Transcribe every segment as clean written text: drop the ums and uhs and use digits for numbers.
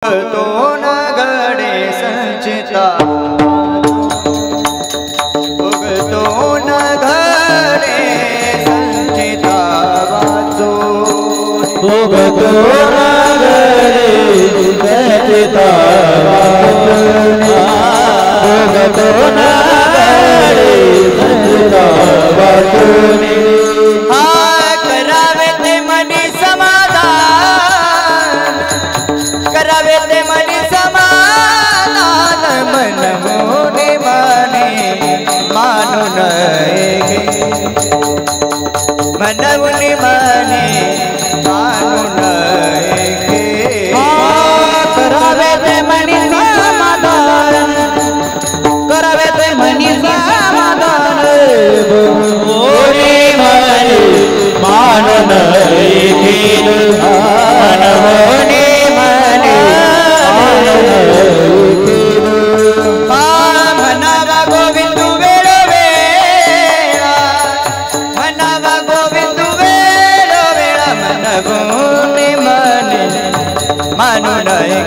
तो न घडे संचिता तो न घडे संचिता वाचो तो न घडे संचिता तो न घडे संचिता वाचो करावे ते मनी समाधान करावे ते मनी समाधान मन मोने माने मानु नये मन मुनि माने मानु नये करावे ते मनी समाधान करावे ते मनी समाधान मोने माने मानु नये मन मोने माने मानु नये मनावा गोविंद वेळो वेळा मनावा गोविंद वेळो वेळा मन मुनि माने मानु नये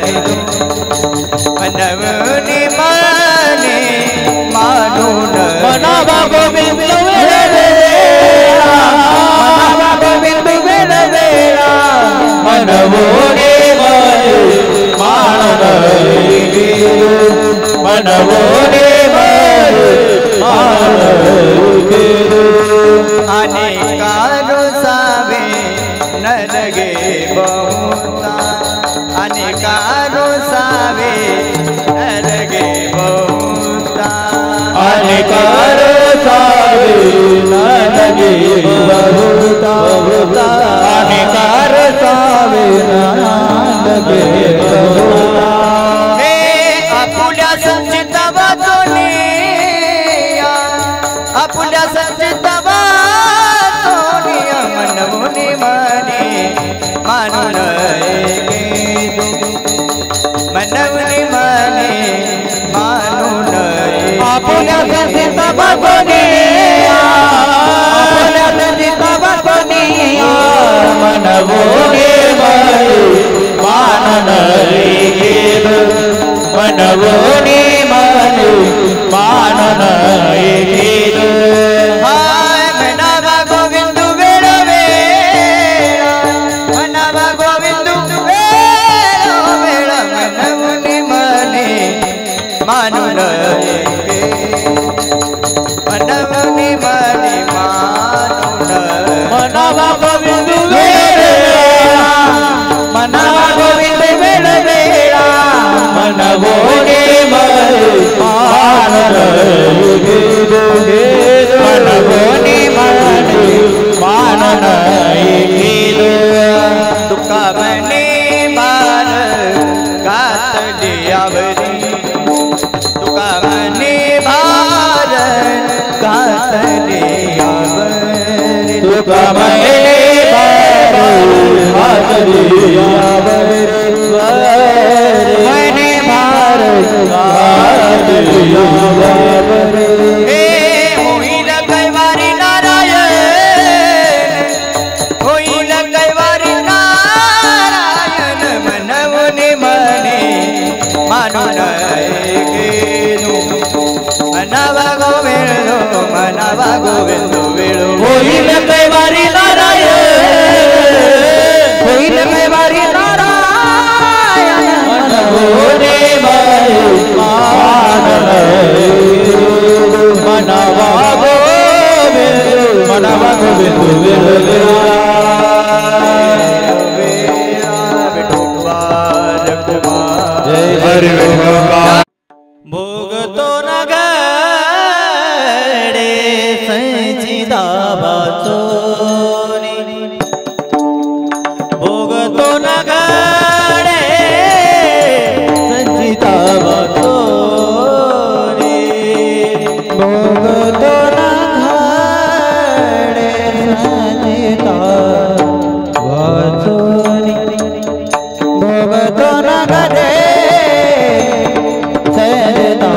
मन मुनि माने मानु नये मनावा गोविंद वेळा मनावा गोविंद वेळा मन मोने माने मानु नये मन मोने माने मानु नये अनेकानु सावे न लगे बहुता अनेकानु सावे न लगे बहुता अनेकार सावे न लगे बहुता अनेकार सावे न लगे बहुता हे आपुल्या संचिता वाचोनी आपुल्या संचिता वाचोनी मन मुनि माने मानु नये मन मुनि माने मानु नये आपुल्या संचिता वाचोनी आपुल्या संचिता वाचोनी मन मोने माने मानु नये मन मोने माने मानु नये मनावा गोविंद वेळो वेळा मनावा गोविंद वेळो वेळा मन मुनि माने मानु नये मन मुनि माने मानु नये मनावा गोविंद वेळा मनावा गोविंद वेळा मन मोने माने मानु नये मन मोने माने मानु नये तुका मने बार घातली आवरी तुका मने भार घातली आवरी तुका मने बार घातली आवरी मने भार घातली आवरी हे होईल कैवारी नारायण होईल कैवारी नारायण मन मुनि माने मानु नये मनावा गोविंद वेळो होईल कैवारी नारायण होईल कैवारी नारायण मन मोने माने मानु नये मनावा गोविंद विठोबार कुमार जय हरि भोग तो न घडे संचिता वाचोनी भोग तो न घडे संचिता वाचोनी भोग तो न घडे संचिता वाचोनी भोग तो न घडे संचिता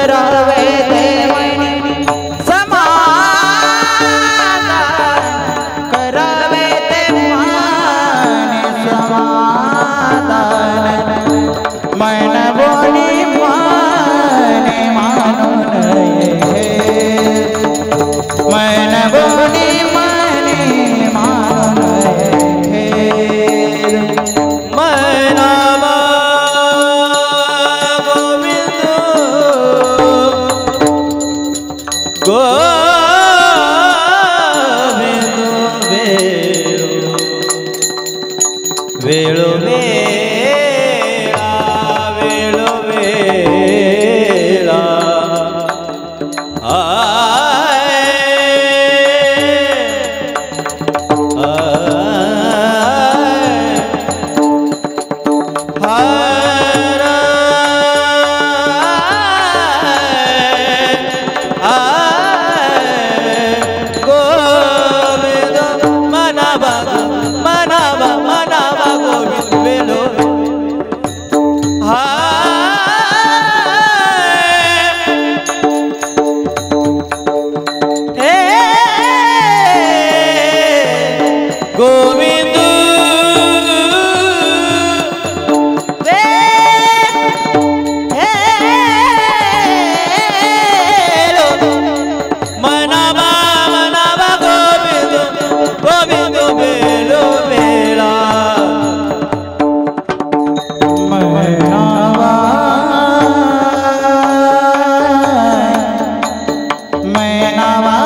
करावे ते मने समाधान करावे ते मने समाधान मन बोली मने मानून हे मन बोली मने मानून हे मनावा गोविंद गोविंद वेळो वेळा वेळो वेळा गोविंद मनावा मनावा गोविंद गोविंद बेलो बेला मनावा मनावा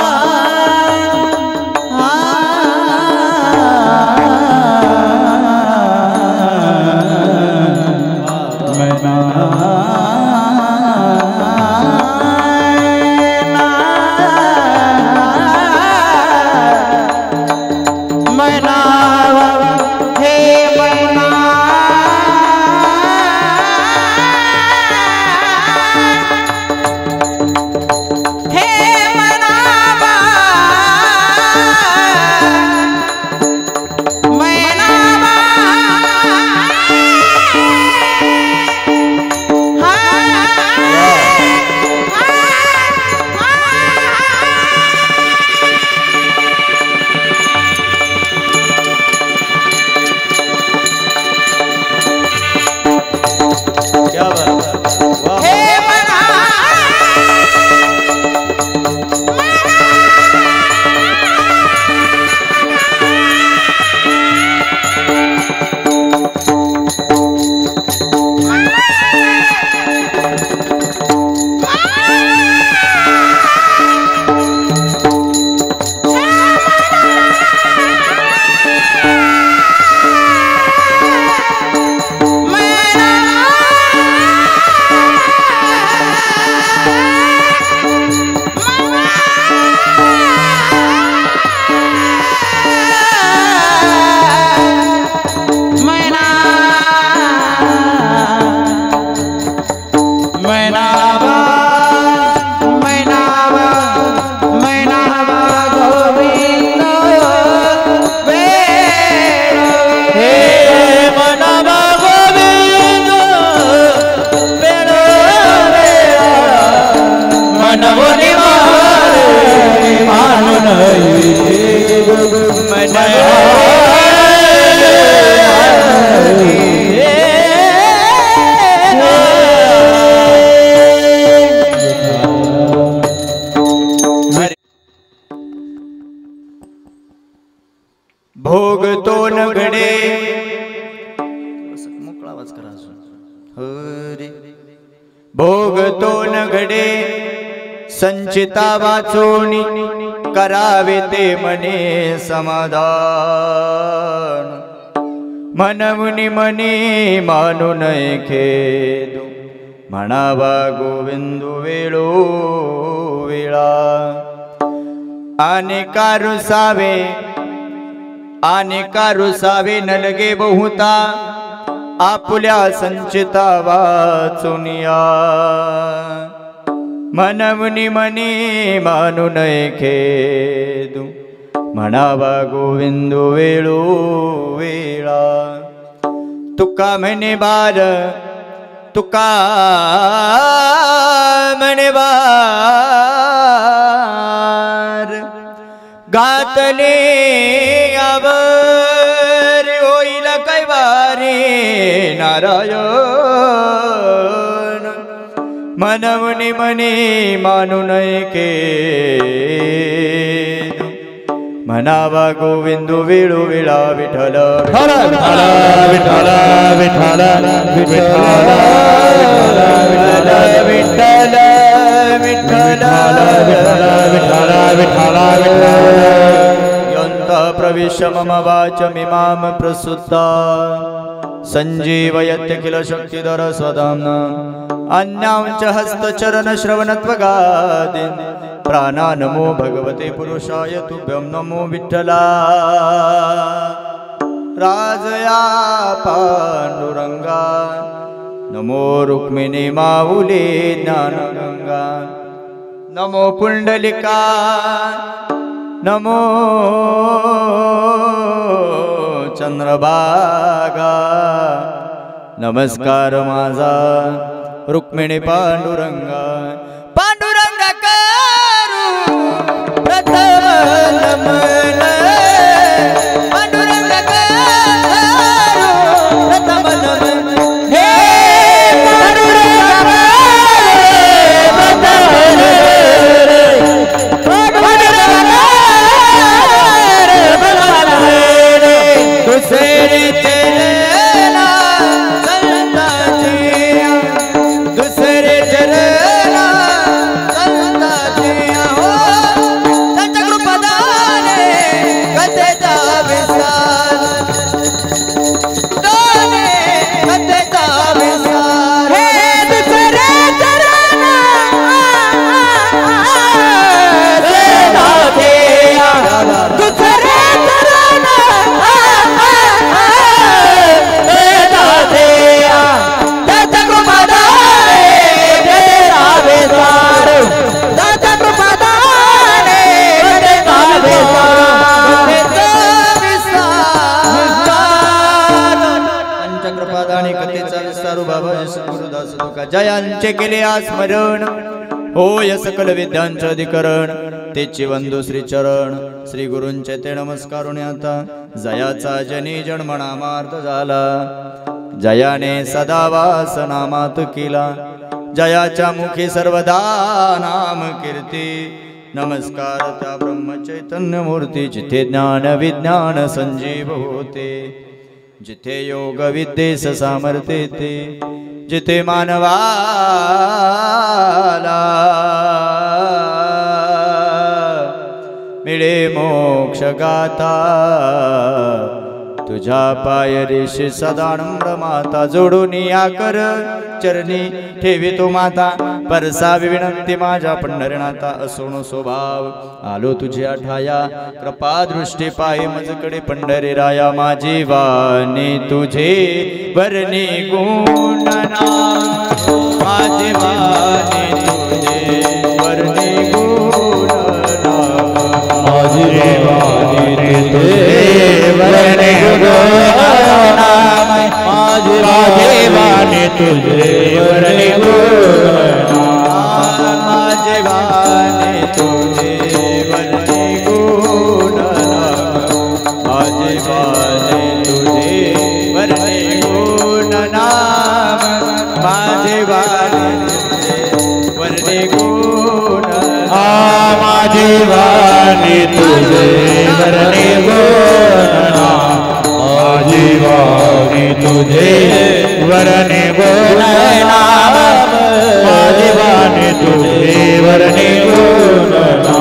भोग तो न घडे मोकळा आवाज करा हरे भोग तो न घडे संचिता वाचोनी करावे ते मने समाधान मनमुनी मनी मानू नये खेदू म्हणावा गोविंदू वेळो वेळा आणि कारुसावे नलगे बहुता आपुल्या संचिता वाचुनिया मनमुनी मनी मानू नये खेदू म्हणावा गोविंदू वेळो वेळा तुका म्हणे बार तुका म्हणवार गातले आवर होईल कैवारी नारायण मनवणी मनी मानून ऐके म्हणावा गोविंद वेळो वेळा विठ्ठल विठ्ठल विठ्ठल विठ्ठल विठ्ठल विठ्ठल विठ्ठल यन्त प्रविश्य मम वाचमिमां प्रसुत्ता संजीवयत्य किल शक्तिधर स्वधाम्ना अन्यां च हस्तचरण श्रवणत्वगादीन् प्राणा नमो भगवते पुरुषाय तुभ्यं नमो विठ्ठला राजया पांडुरंगा नमो रुक्मिणी माऊली ज्ञानगंगा नमो पुंडलिका नमो चंद्रभागा नमस्कार माझा रुक्मिणी पांडुरंगा पांडुरंग करू प्रथम नमन पांडुरंग करू प्रथम नमन हे पांडुरंग दुसरे चरणा संतांच्या दुसरे चरणा संतांच्या हो त्यांच्या कृपादाने कथेचा विस्तार दाने कथेचा विस्तार हे दुसरे चरणा संतांच्या दुसरे जयांचे केले स्मरण होय सकल विद्यांचे अधिकरण तेची वंदू श्री चरण श्री गुरूंचे ते नमस्कारुणे आता जयाचा जनी जन्मनामार्थ झाला जयाने सदा वास नामात केला जयाच्या मुखी सर्वदा नाम कीर्ती नमस्कार त्या ब्रह्मचैतन्य मूर्ती जिथे ज्ञान विज्ञान संजीव होते जिथे योग विद्येस सामर्थ्य ते जिथे मानवाला मिळे मोक्ष गाथा तुझ्या पाय ऋषी सदा नम्र माता जोडून या कर चरणी ठेवी तो माता परसावी विनंती माझ्या पंढरीनाथा असोण स्वभाव आलो तुझ्या ठाया कृपा दृष्टी पाय मजकडे पंढरी राया माझी वाणी तुझे वर्णी गुणना माझी वाणी तुझे वर्णी गुणना माझी वाणी तुझे वर्णी गुणना माझी वाणी तुझे वर्णी गुणना माझी वाणी तुझे वर्णी गुणना माझी वाणी तुझे वर्णी गुणना माझी वाणी तुझे वर्णी गुणना माझी वाणी तुझे वर्णी गुणना माझी वाणी तुझे वर्णी गुणना माझी वाणी तुझे वर्णी गुणना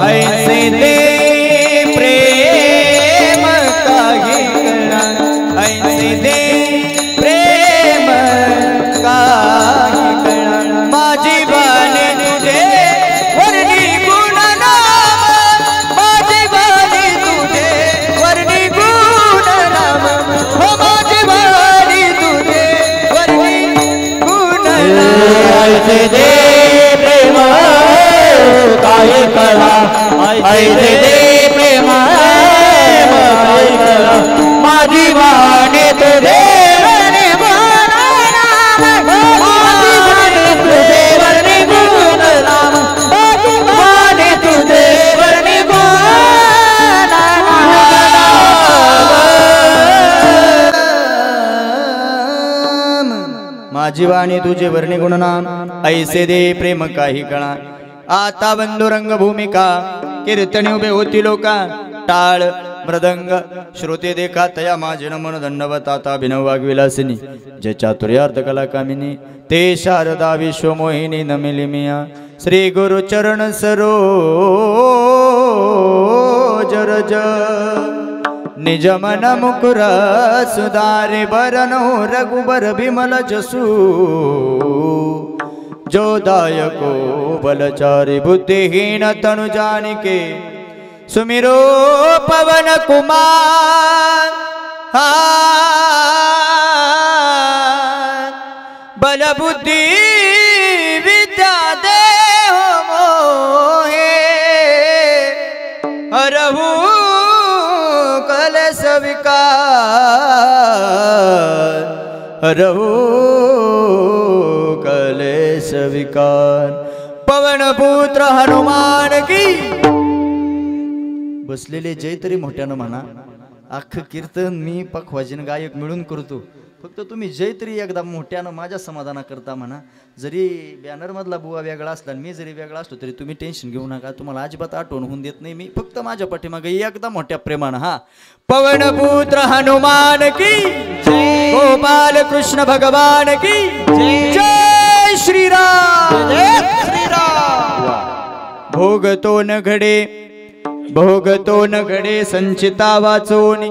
ऐसे ते प्रेम काही ऐसे ते प्रेम काही माझी वाणी तुझे वर्णी गुणना माझी वाणी तुझे वर्णी गुणना हो माझी वाणी तुझे वर्णी गुणना ऐसे दे प्रेम काही कळा ऐसे दे प्रेम काही कळा माझी वाणी तुझे वर्णी गुणना माझी वाणी तुझे वर्णी माझी वाणी तुझे वर्णी गुणनाम ऐसे दे प्रेम काही कळा आता बंधू रंगभूमिका कीर्तनी उभे होती लोका टाळ मृदंग श्रोते देखा तया माझे नमन दंडवत आता अभिनव वागविलासिनी जे चातुर्यार्थ कला कामिनी ते शारदा विश्वमोहिनी नमिली मिया श्री गुरु चरण सरोज रज निज मन मुकुर सुधारे बरनो रघुबर विमल जसु जो दायको बलचारी बुद्धिहीन तनु जानिके सुमिरो पवन कुमार बल बुद्धि विद्या देह मोहे हरहु कलेश विकार हरहु कलेश विकार पवन पुत्र हनुमान की बसलेले जय तरी मोठ्यानं म्हणा अख्खं कीर्तन मी पखवाजीन गायक मिळून करतो फक्त तुम्ही जय तरी एकदा मोठ्यानं माझ्या समाधाना करता म्हणा जरी बॅनर मधला बुवा वेगळा असला मी जरी वेगळा असलो तरी तुम्ही टेन्शन घेऊ नका तुम्हाला अजिबात आठवण होऊन देत नाही मी फक्त माझ्या पाठीमागे एकदा मोठ्या प्रेमानं हा पवन पुत्र हनुमान की गोपाल कृष्ण भगवान की जय श्रीराम जय श्रीराम भोगतो न घडे संचिता वाचोनी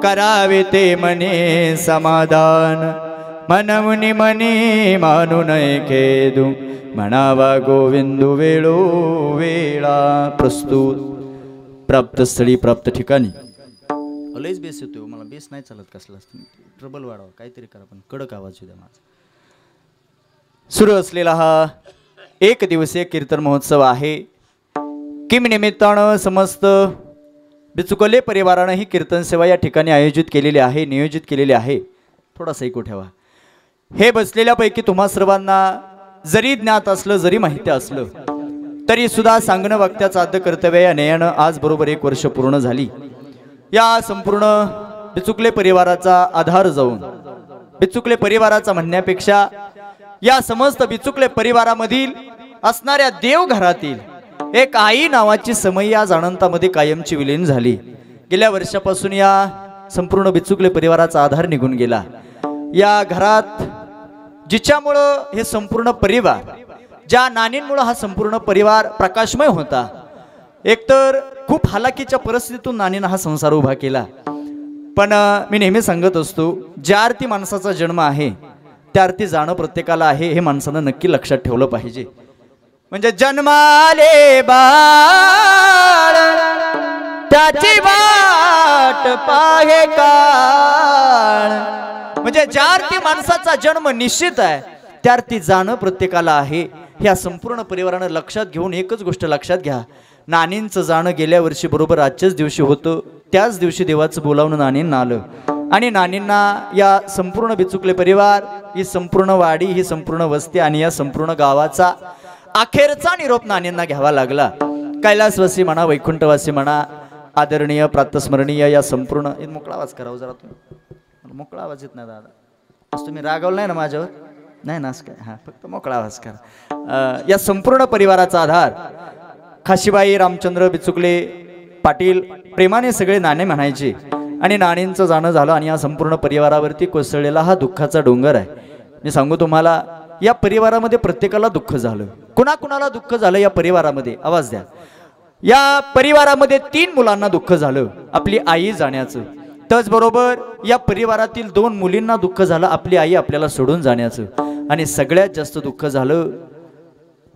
करावे ते मने समाधान मनमुनी मने मानू नये खेदू म्हणावा गोविंदू वेळो वेळा प्रस्तुत प्राप्त स्थळी प्राप्त ठिकाणी लयच बेस येतो मला बेस नाही चालत कसला ट्रबल वाढवा काहीतरी करा पण कडक आवाज द्या माझा सुरू असलेला हा एक दिवसीय कीर्तन महोत्सव आहे किम निमित्तानं समस्त बिचुकले परिवारानं ही कीर्तन सेवा या ठिकाणी आयोजित केलेली आहे नियोजित केलेली आहे थोडासा ऐकू ठेवा हे बसलेल्यापैकी तुम्हा सर्वांना जरी ज्ञात असलं जरी माहिती असलं तरी सुद्धा सांगणं वक्त्याचं आद्य कर्तव्य या नेयानं आज बरोबर 1 वर्ष पूर्ण झाली या संपूर्ण बिचुकले परिवाराचा आधार जाऊन बिचुकले परिवाराचा म्हणण्यापेक्षा या समस्त बिचुकले परिवारामधील असणाऱ्या देवघरातील एक आई नावाची समई आज अनंतामध्ये कायमची विलीन झाली गेल्या वर्षापासून या संपूर्ण बिचुकले परिवाराचा आधार निघून गेला या घरात जिच्यामुळं हे संपूर्ण परिवार ज्या नानींमुळे हा संपूर्ण परिवार प्रकाशमय होता एकतर खूप हालाकीच्या परिस्थितीतून नानीनं हा संसार उभा केला पण मी नेहमी सांगत असतो ज्या अर्थी माणसाचा जन्म आहे त्या अर्थी जाणं प्रत्येकाला आहे हे माणसानं नक्की लक्षात ठेवलं पाहिजे म्हणजे जन्माले बाळ त्याची वाट पाहे काळ म्हणजे ज्या अर्थी माणसाचा जन्म निश्चित आहे त्या अर्थी जाणं प्रत्येकाला आहे ह्या संपूर्ण परिवारानं लक्षात घेऊन एकच गोष्ट लक्षात घ्या नानींचं जाणं गेल्या वर्षी बरोबर आजच्याच दिवशी होतं त्याच दिवशी देवाचं बोलावणं नानींना आलं आणि नानींना या संपूर्ण बिचुकले परिवार ही संपूर्ण वाडी ही संपूर्ण वस्ती आणि या संपूर्ण गावाचा अखेरचा निरोप नानींना घ्यावा लागला कैलासवासी म्हणा वैकुंठवासी म्हणा आदरणीय प्रातस्मरणीय या संपूर्ण मोकळा आवाज करावा जरा तुम्ही मोकळा आवाज येत नाही दादा तुम्ही रागवलं नाही ना माझ्यावर नाही नास काय हां फक्त मोकळा आवाज करा या संपूर्ण परिवाराचा आधार खाशीबाई रामचंद्र बिचुकले पाटील प्रेमाने सगळे नाणे म्हणायचे आणि नाणींचं जाणं झालं आणि या संपूर्ण परिवारावरती कोसळलेला हा दुःखाचा डोंगर आहे मी सांगू तुम्हाला या परिवारामध्ये प्रत्येकाला दुःख झालं कुणाकुणाला दुःख झालं या परिवारामध्ये आवाज द्या या परिवारामध्ये 3 मुलांना दुःख झालं आपली आई जाण्याचं त्याचबरोबर या परिवारातील 2 मुलींना दुःख झालं आपली आई आपल्याला सोडून जाण्याचं आणि सगळ्यात जास्त दुःख झालं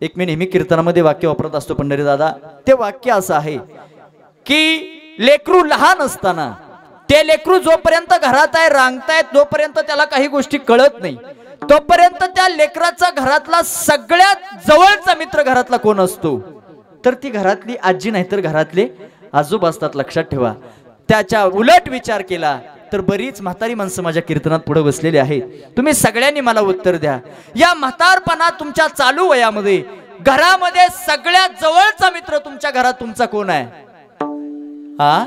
एक मी नेहमी कीर्तनामध्ये वाक्य वापरत असतो पंढरी दादा ते वाक्य असं आहे की लेकरू लहान असताना ते लेकरू जोपर्यंत घरात आहे रांगतायत तोपर्यंत त्याला काही गोष्टी कळत नाही तोपर्यंत त्या लेकराचा घरातला सगळ्यात जवळचा मित्र घरातला कोण असतो तर ती घरातली आजी नाही तर घरातले आजोबा असतात लक्षात ठेवा त्याच्या उलट विचार केला तर बरीच म्हातारी माणसं माझ्या कीर्तनात पुढे बसलेली आहेत तुम्ही सगळ्यांनी मला उत्तर द्या या म्हातारपणात तुमच्या चालू वयामध्ये घरामध्ये सगळ्यात जवळचा मित्र तुमच्या घरात तुमचा कोण आहे हा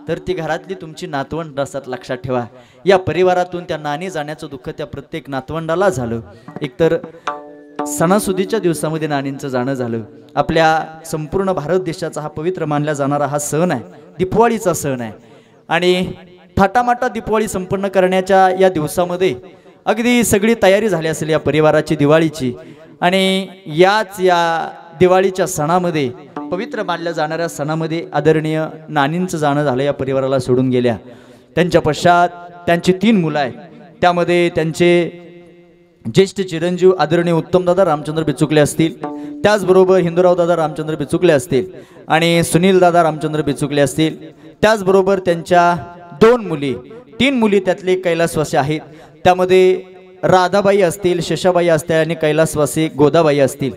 तर ती घरातली तुमची नातवंड असतात, लक्षात ठेवा. या परिवारातून त्या नाणी जाण्याचं दुःख त्या प्रत्येक नातवंडाला झालं. एकतर सणासुदीच्या दिवसामध्ये नाणींचं जाणं झालं. आपल्या संपूर्ण भारत देशाचा हा पवित्र मानला जाणारा हा सण आहे, दीपावलीचा सण आहे. आणि थाटामाटा दीपावली संपन्न करण्याच्या या दिवसामध्ये अगदी सगळी तयारी झाली असेल या परिवाराची दिवाळीची. आणि या दिवाळीच्या सणामध्ये, पवित्र मानल्या जाणाऱ्या सणामध्ये आदरणीय नानींचं जाणं झालं. या परिवाराला सोडून गेल्या. त्यांच्या पश्चात त्यांची 3 मुलं आहेत. त्यामध्ये त्यांचे ज्येष्ठ चिरंजीव आदरणीय उत्तमदादा रामचंद्र बिचुकले असतील, त्याचबरोबर हिंदूराव दादा रामचंद्र बिचुकले असतील आणि सुनील दादा रामचंद्र बिचुकले असतील. त्याचबरोबर त्यांच्या 2 मुली, 3 मुली त्यातले कैलासवासी आहेत. त्यामध्ये राधाबाई असतील, शशाबाई असतील आणि कैलासवासी गोदाबाई असतील.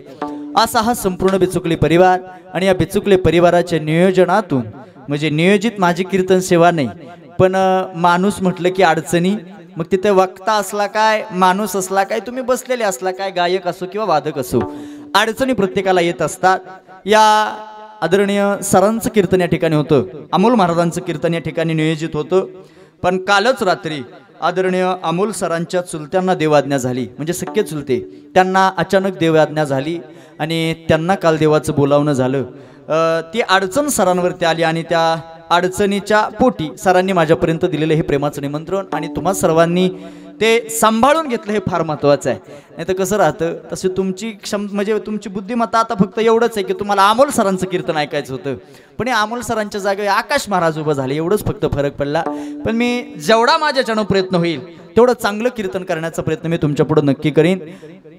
असा हा संपूर्ण बिचुकले परिवार. आणि या बिचुकले परिवाराच्या नियोजनातून, म्हणजे नियोजित माझी कीर्तन सेवा नाही, पण माणूस म्हटलं की अडचणी. मग तिथे वक्ता असला काय, माणूस असला काय, तुम्ही बसलेले असला काय, गायक असो किंवा वादक असो, अडचणी प्रत्येकाला येत असतात. या आदरणीय सरांचं कीर्तन या ठिकाणी होतं, अमोल महाराजांचं कीर्तन या ठिकाणी नियोजित होतं. पण कालच रात्री आदरणीय अमोल सरांच्या चुलत्यांना देवाज्ञा झाली, म्हणजे सख्खे चुलते, त्यांना अचानक देवाज्ञा झाली आणि त्यांना काल देवाचं बोलावणं झालं. ती अडचण सरांवरती आली आणि त्या अडचणीच्या पोटी सरांनी माझ्यापर्यंत दिलेलं हे प्रेमाचं निमंत्रण आणि तुम्हा सर्वांनी ते सांभाळून घेतलं हे फार महत्त्वाचं आहे. नाही तर कसं राहतं, तसे तुमची म्हणजे तुमची बुद्धिमत्ता आता फक्त एवढंच आहे की तुम्हाला अमोल सरांचं कीर्तन ऐकायचं होतं, पण हे अमोल सरांच्या जागेवर आकाश महाराज उभं झाले, एवढंच फक्त फरक पडला. पण मी जेवढा माझ्याच्यानं प्रयत्न होईल तेवढं चांगलं कीर्तन करण्याचा प्रयत्न मी तुमच्या पुढे नक्की करीन.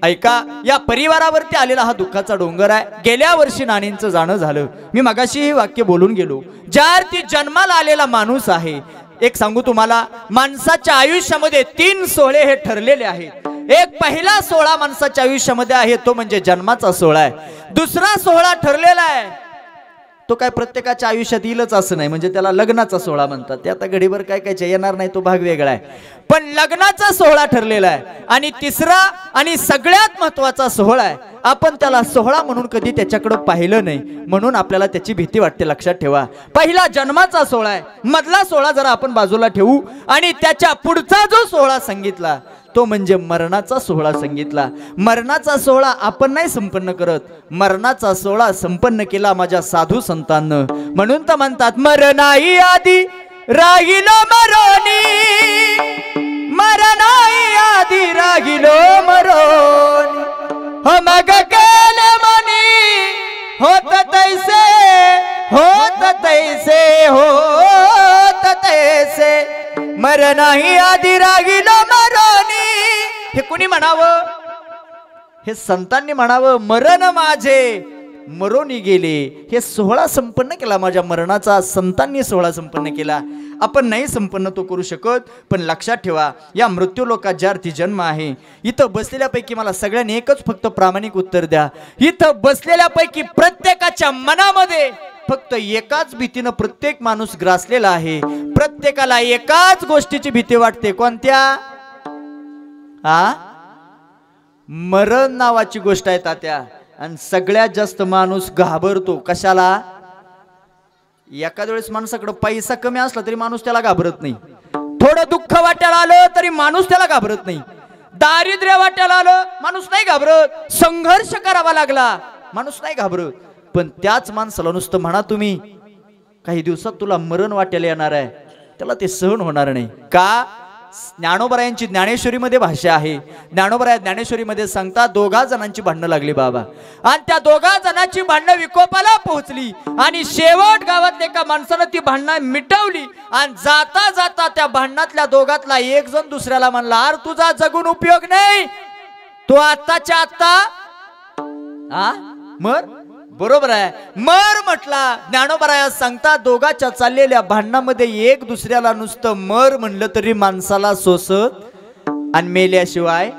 ऐका, या परिवारावरती आलेला हा दुःखाचा डोंगर आहे. गेल्या वर्षी नानींचं जाणं झालं. मी मगाशी हे वाक्य बोलून गेलो, ज्यावरती जन्माला आलेला माणूस आहे. एक सांगू तुम्हाला, माणसाच्या आयुष्यामध्ये 3 सोहळे हे ठरलेले आहेत. एक पहिला सोहळा माणसाच्या आयुष्यामध्ये आहे, तो म्हणजे जन्माचा सोहळा आहे. दुसरा सोहळा ठरलेला आहे, तो काय प्रत्येकाच्या आयुष्यात येईलच असं नाही, म्हणजे त्याला लग्नाचा सोहळा म्हणतात. ते आता घडीभर काय काय येणार नाही, तो भाग वेगळा आहे. पण लग्नाचा सोहळा ठरलेला आहे. आणि तिसरा आणि सगळ्यात महत्वाचा सोहळा आहे, आपण त्याला सोहळा म्हणून कधी त्याच्याकडे पाहिलं नाही, म्हणून आपल्याला त्याची भीती वाटते. लक्षात ठेवा, पहिला जन्माचा सोहळा आहे, मधला सोहळा जरा आपण बाजूला ठेवू आणि त्याच्या पुढचा जो सोहळा सांगितला तो म्हणजे मरणाचा सोहळा सांगितला. मरणाचा सोहळा आपण नाही संपन्न करत, मरणाचा सोहळा संपन्न केला माझ्या साधू संतांनं. म्हणून तर म्हणतात, मरणाई आधी राहिलो मरोनी, मरणाई आधी राहिलो मरोनी, हो मग केले मनी होत तैसे, होत तैसे, होत तैसे, मरणाई आधी राहिलो मरोनी. हे कुणी म्हणावं? हे संतांनी म्हणावं, मरण माझे मरोनी गेले. हे सोहळा संपन्न केला माझ्या मरणाचा, संतांनी सोहळा संपन्न केला. आपण नाही संपन्न तो करू शकत, पण लक्षात ठेवा, या मृत्यू लोकात ज्या अर्थी जन्म आहे. इथं बसलेल्यापैकी मला सगळ्यांनी एकच फक्त प्रामाणिक उत्तर द्या, इथं बसलेल्यापैकी प्रत्येकाच्या मनामध्ये फक्त एकाच भीतीनं प्रत्येक माणूस ग्रासलेला आहे. प्रत्येकाला एकाच गोष्टीची भीती वाटते. कोणत्या? मरण नावाची गोष्ट आहे तात्या. आणि सगळ्यात जास्त माणूस घाबरतो कशाला? एखाद्या वेळेस माणसाकडे पैसा कमी असला तरी माणूस त्याला घाबरत नाही. थोडं दुःख वाट्याला आलं तरी माणूस त्याला घाबरत नाही. दारिद्र्य वाट्याला आलं माणूस नाही घाबरत. संघर्ष करावा लागला माणूस नाही घाबरत. पण त्याच माणसाला नुसतं म्हणा तुम्ही काही दिवसात तुला मरण वाट्याला येणार आहे, त्याला ते सहन होणार नाही. का? ज्ञानोबरायांची ज्ञानेश्वरीमध्ये भाषा आहे. ज्ञानोबराया ज्ञानेश्वरीमध्ये सांगतात, 2 जणांची भांडणं लागली बाबा, आणि त्या 2 जणांची भांडणं विकोपाला पोहोचली आणि शेवट गावातल्या एका माणसानं ती भांडणं मिटवली. आणि जाता जाता त्या भांडणातल्या 2घातला एक जण दुसऱ्याला म्हणला, अरे तुझा जगून उपयोग नाही, तू आत्ताच्या आत्ता मर. बरोबर आहे, मर म्हटला. ज्ञानोबराया सांगतात, 2घाच्या चाललेल्या भांडणामध्ये एक दुसऱ्याला नुसतं मर म्हणलं तरी माणसाला सोसत आणि मेल्याशिवाय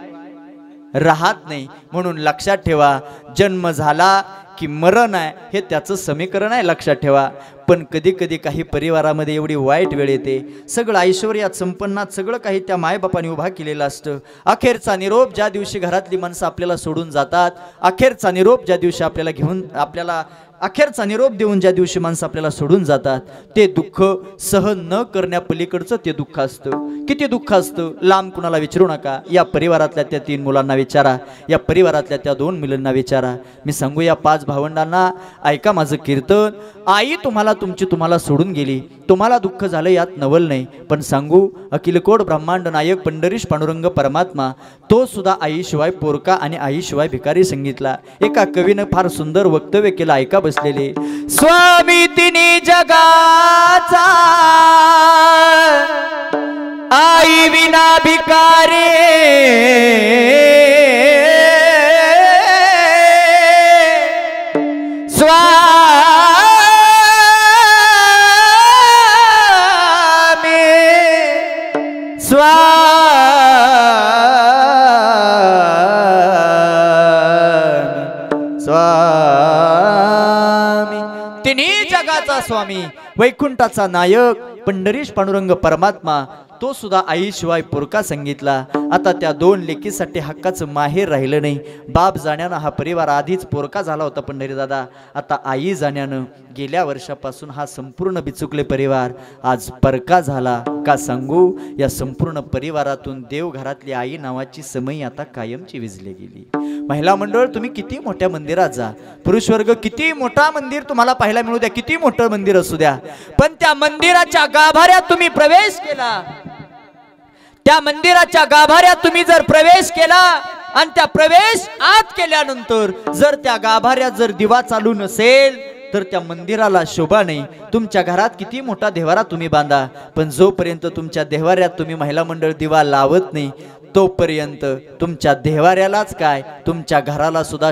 राहत नाही. म्हणून लक्षात ठेवा, जन्म झाला की मरण आहे हे त्याचं समीकरण आहे. लक्षात ठेवा. पण कधी कधी काही परिवारामध्ये एवढी वाईट वेळ येते, सगळं ऐश्वर्यात संपन्नात सगळं काही त्या मायबापाने उभा केलेलं असतं. अखेरचा निरोप ज्या दिवशी घरातली माणसं आपल्याला सोडून जातात, अखेरचा निरोप ज्या दिवशी आपल्याला अखेरचा निरोप देऊन ज्या दिवशी माणसं आपल्याला सोडून जातात ते दुःख सहन न करण्या पलीकडचं ते दुःख असतं. किती दुःख असतं लांब कुणाला विचारू नका. या परिवारातल्या त्या 3 मुलांना विचारा, या परिवारातल्या त्या 2 मुलांना विचारा. मी सांगू या 5 भावंडांना, ऐका माझं कीर्तन. आई तुम्हाला सोडून गेली, तुम्हाला दुःख झालं यात नवल नाही. पण सांगू अखिलकोट ब्रह्मांड नायक पंढरीश पांडुरंग परमात्मा तो सुद्धा आईशिवाय पोरका आणि आईशिवाय भिकारी सांगितला. एका कवीनं फार सुंदर वक्तव्य केलं, ऐका बसलेले. स्वामी तिन्ही जगाचा आई विना भिकारी, तिन्ही जगाचा स्वामी वैकुंठाचा नायक पंढरीश पांडुरंग परमात्मा तो सुद्धा आईशिवाय पोरका सांगितला. आता त्या 2 लेकीसाठी हक्काचं माहेर राहिलं नाही. बाप जाण्यानं हा परिवार आधीच पोरका झाला होता पंढरी दादा. आता आई जाण्यानं गेल्या वर्षापासून हा संपूर्ण बिचुकले परिवार आज परका झाला. का सांगू या संपूर्ण परिवारातून देवघरातली आई नावाची समई आता कायमची विझली गेली. महिला मंडळ तुम्ही किती मोठ्या मंदिरात जा, पुरुष वर्ग किती मोठा मंदिर तुम्हाला पाहायला मिळू द्या, किती मोठं मंदिर असू द्या, पण त्या मंदिराच्या गाभाऱ्यात तुम्ही प्रवेश केला, त्या मंदिराच्या गाभाऱ्यात तुम्ही जर प्रवेश केला आणि त्या प्रवेश आत केल्यानंतर जर त्या गाभाऱ्यात जर दिवा चालू नसेल तर त्या मंदिराला शोभा नाही. तुमच्या घरात किती मोठा देवारा तुम्ही बांधा, पण जोपर्यंत तुमच्या देवाऱ्यात तुम्ही महिला मंडळ दिवा लावत नाही तोपर्यंत तुमच्या देवाऱ्यालाच काय तुमच्या घराला सुद्धा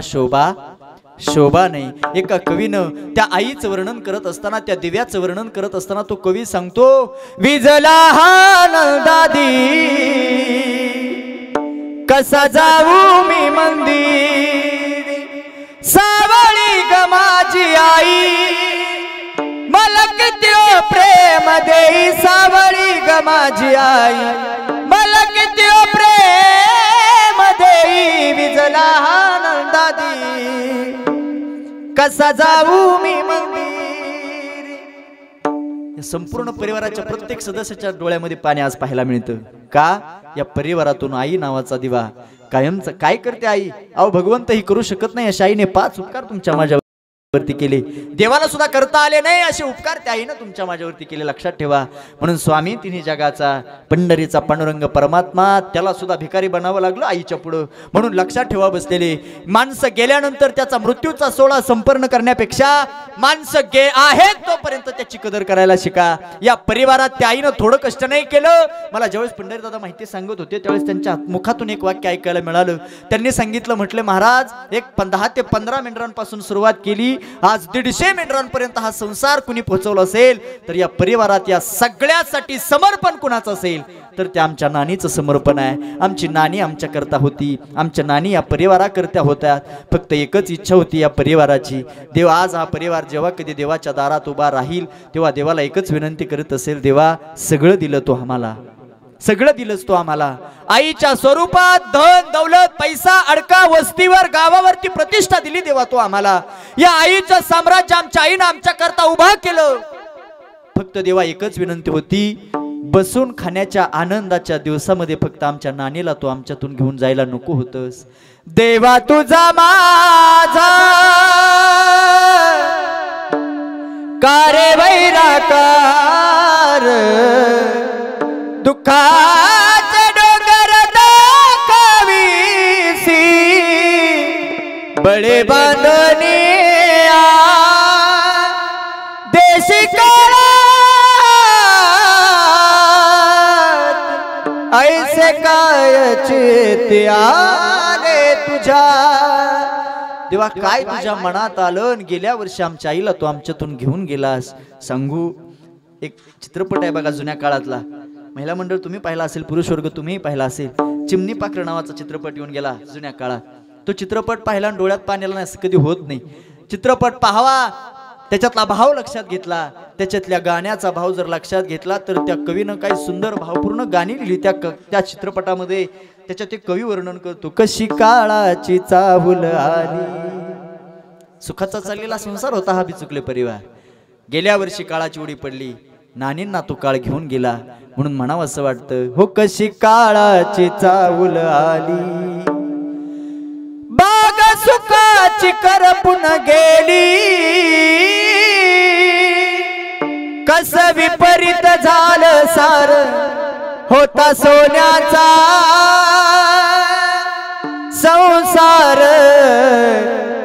शोभा नाही. एका कवीनं त्या आईचं वर्णन करत असताना, त्या दिव्याचं वर्णन करत असताना तो कवी सांगतो, विजला हा नंदादी कसा जाऊ मी मंदिर, सावळी ग माझी आई मला किती प्रेम देई, सावळी ग माझी आई मला किती प्रेम देई, विजला हा नंदादी कसा जाऊ मी मंदिर. या संपूर्ण परिवाराच्या प्रत्येक सदस्याच्या डोळ्यामध्ये पाणी आज पाहायला मिळतं. का या परिवारातून आई नावाचा दिवा कायमचा. काय करते आई? अहो भगवंत ही करू शकत नाही अशा आईने 5 उपकार तुमच्या माझ्यावरती केले, देवाला सुद्धा करता आले नाही असे उपकार त्या आईने तुमच्या माझ्यावरती केले. लक्षात ठेवा. म्हणून स्वामी तिन्ही जगाचा पंढरीचा पांडुरंग परमात्मा त्याला सुद्धा भिकारी बनावं लागलं आईच्या पुढं. म्हणून लक्षात ठेवा बसलेले, माणसं गेल्यानंतर त्याचा मृत्यूचा सोहळा संपन्न करण्यापेक्षा माणसं आहेत तोपर्यंत त्याची कदर करायला शिका. या परिवारात त्या आईनं थोडं कष्ट नाही केलं. मला ज्यावेळेस पंढरी दादा माहिती सांगत होते त्यावेळेस त्यांच्या मुखातून एक वाक्य ऐकायला मिळालं. त्यांनी सांगितलं, म्हटले महाराज एक 10 ते 15 मेंढरांपासून सुरुवात केली, आज 150 मेंढरांपर्यंत हा संसार कुणी पोहोचवला असेल तर या परिवारात या सगळ्यासाठी समर्पण कुणाचं असेल तर ते आमच्या नानीचं समर्पण आहे. आमची नानी आमच्या करता होती, आमच्या नानी या परिवाराकरता होत्या. फक्त एकच इच्छा होती या परिवाराची. देव आज हा परिवार जेव्हा कधी देवाच्या दारात उभा राहील तेव्हा देवाला एकच विनंती करत असेल, देवा सगळं दिलं तो आम्हाला, सगळं दिलंच तो आम्हाला. आईच्या स्वरूपात धन दौलत पैसा अडका वस्तीवर गावावरती प्रतिष्ठा दिली देवा तो आम्हाला. या आईचं साम्राज्य आमच्या आईनं आमच्या करता उभा केलं. फक्त देवा एकच विनंती होती, बसून खाण्याच्या आनंदाच्या दिवसामध्ये फक्त आमच्या नानीला तो आमच्यातून घेऊन जायला नको होतस. देवा तुझा माझा कारे वैराकार दुःखाचे डोंगर दाखवीसी बळे बांधणी देशी काळात ऐसे काय चेते आले तुझ्या. देवा काय तुझ्या मनात आलं. गेल्या वर्षी आमच्या आईला तो आमच्यातून घेऊन गेलास. सांगू एक चित्रपट आहे बघा जुन्या काळातला, महिला मंडळ तुम्ही पाहिला असेल, पुरुष वर्ग तुम्ही पाहिला असेल, चिमणी पाखरं नावाचा चित्रपट येऊन गेला जुन्या काळात. तो चित्रपट पाहिला आणि डोळ्यात पाणी आलं नाही असं कधी होत नाही. चित्रपट पाहावा, त्याच्यातला भाव लक्षात घेतला, त्याच्यातल्या गाण्याचा भाव जर लक्षात घेतला तर त्या कवीनं काही सुंदर भावपूर्ण गाणी लिहिली त्या चित्रपटामध्ये. त्याच्यात एक कवी वर्णन करतो, कशी काळाची चाहुल आली सुखाचा चाललेला संसार होता हा बिचुकले परिवार. गेल्या वर्षी काळाची उडी पडली, नानींना तो काळ घेऊन गेला. म्हणून म्हणावं असं वाटतं, हो कशी काळाची चावल आली, बाग सुखाची करपून गेली, कस विपरीत झालं सार होता सोन्याचा संसार,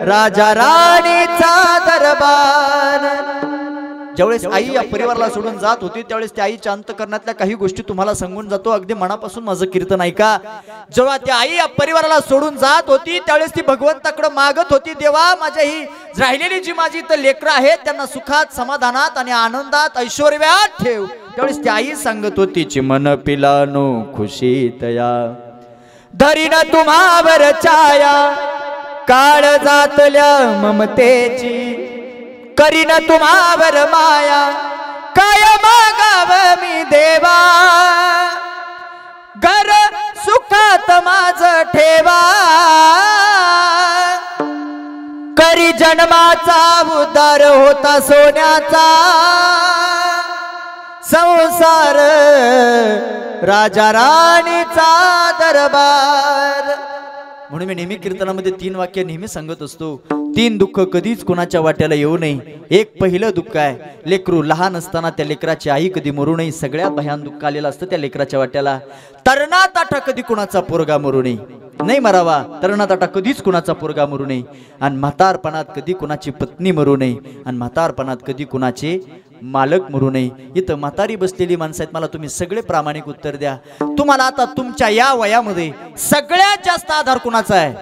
राजा राणीचा दरबार. ज्यावेळेस आई या परिवाराला सोडून जात होती त्यावेळेस त्या आईच्या अंतकरणातल्या काही गोष्टी तुम्हाला सांगून जातो. अगदी मनापासून माझं कीर्तन ऐका. जेव्हा त्या आई या परिवाराला सोडून जात होती त्यावेळेस ती भगवंताकडे मागत होती, देवा माझ्या ही राहिलेली जी माझी इथं लेकरं आहेत त्यांना सुखात, समाधानात आणि आनंदात, ऐश्वर्यात ठेव. त्यावेळेस ती आई सांगत होती, चिमन पिलानो खुशीत या, धरीन तुम्हावर छाया, काळ जातल्या ममतेची, करीन तुम्हावर माया, काय मागाव मी देवा, घर सुखात माझ ठेवा, करी जन्माचा उद्धार होता सोन्याचा संसार, राजा राणीचा दरबार. म्हणून मी नेहमी कीर्तनामध्ये 3 वाक्य नेहमी सांगत असतो. 3 दुःख कधीच कोणाच्या वाट्याला येऊ नये. एक पहिलं दुःख आहे, लेकरू लहान असताना त्या लेकराची आई कधी मरू नये. सगळ्यात भयान दुःख आलेलं असतं त्या लेकराच्या वाट्याला. तरुणाताठा कधी कुणाचा पोरगा मरू नये, नाही मरावा. तरुणाताठा कधीच कुणाचा पोरगा मरू नये. आणि म्हातारपणात कधी कुणाची पत्नी मरू नये. आणि म्हातारपणात कधी कुणाचे मालक मरू नये. इथं म्हातारी बसलेली माणसं आहेत, मला तुम्ही सगळे प्रामाणिक उत्तर द्या. तुम्हाला आता तुमच्या या वयामध्ये सगळ्यात जास्त आधार कुणाचा आहे?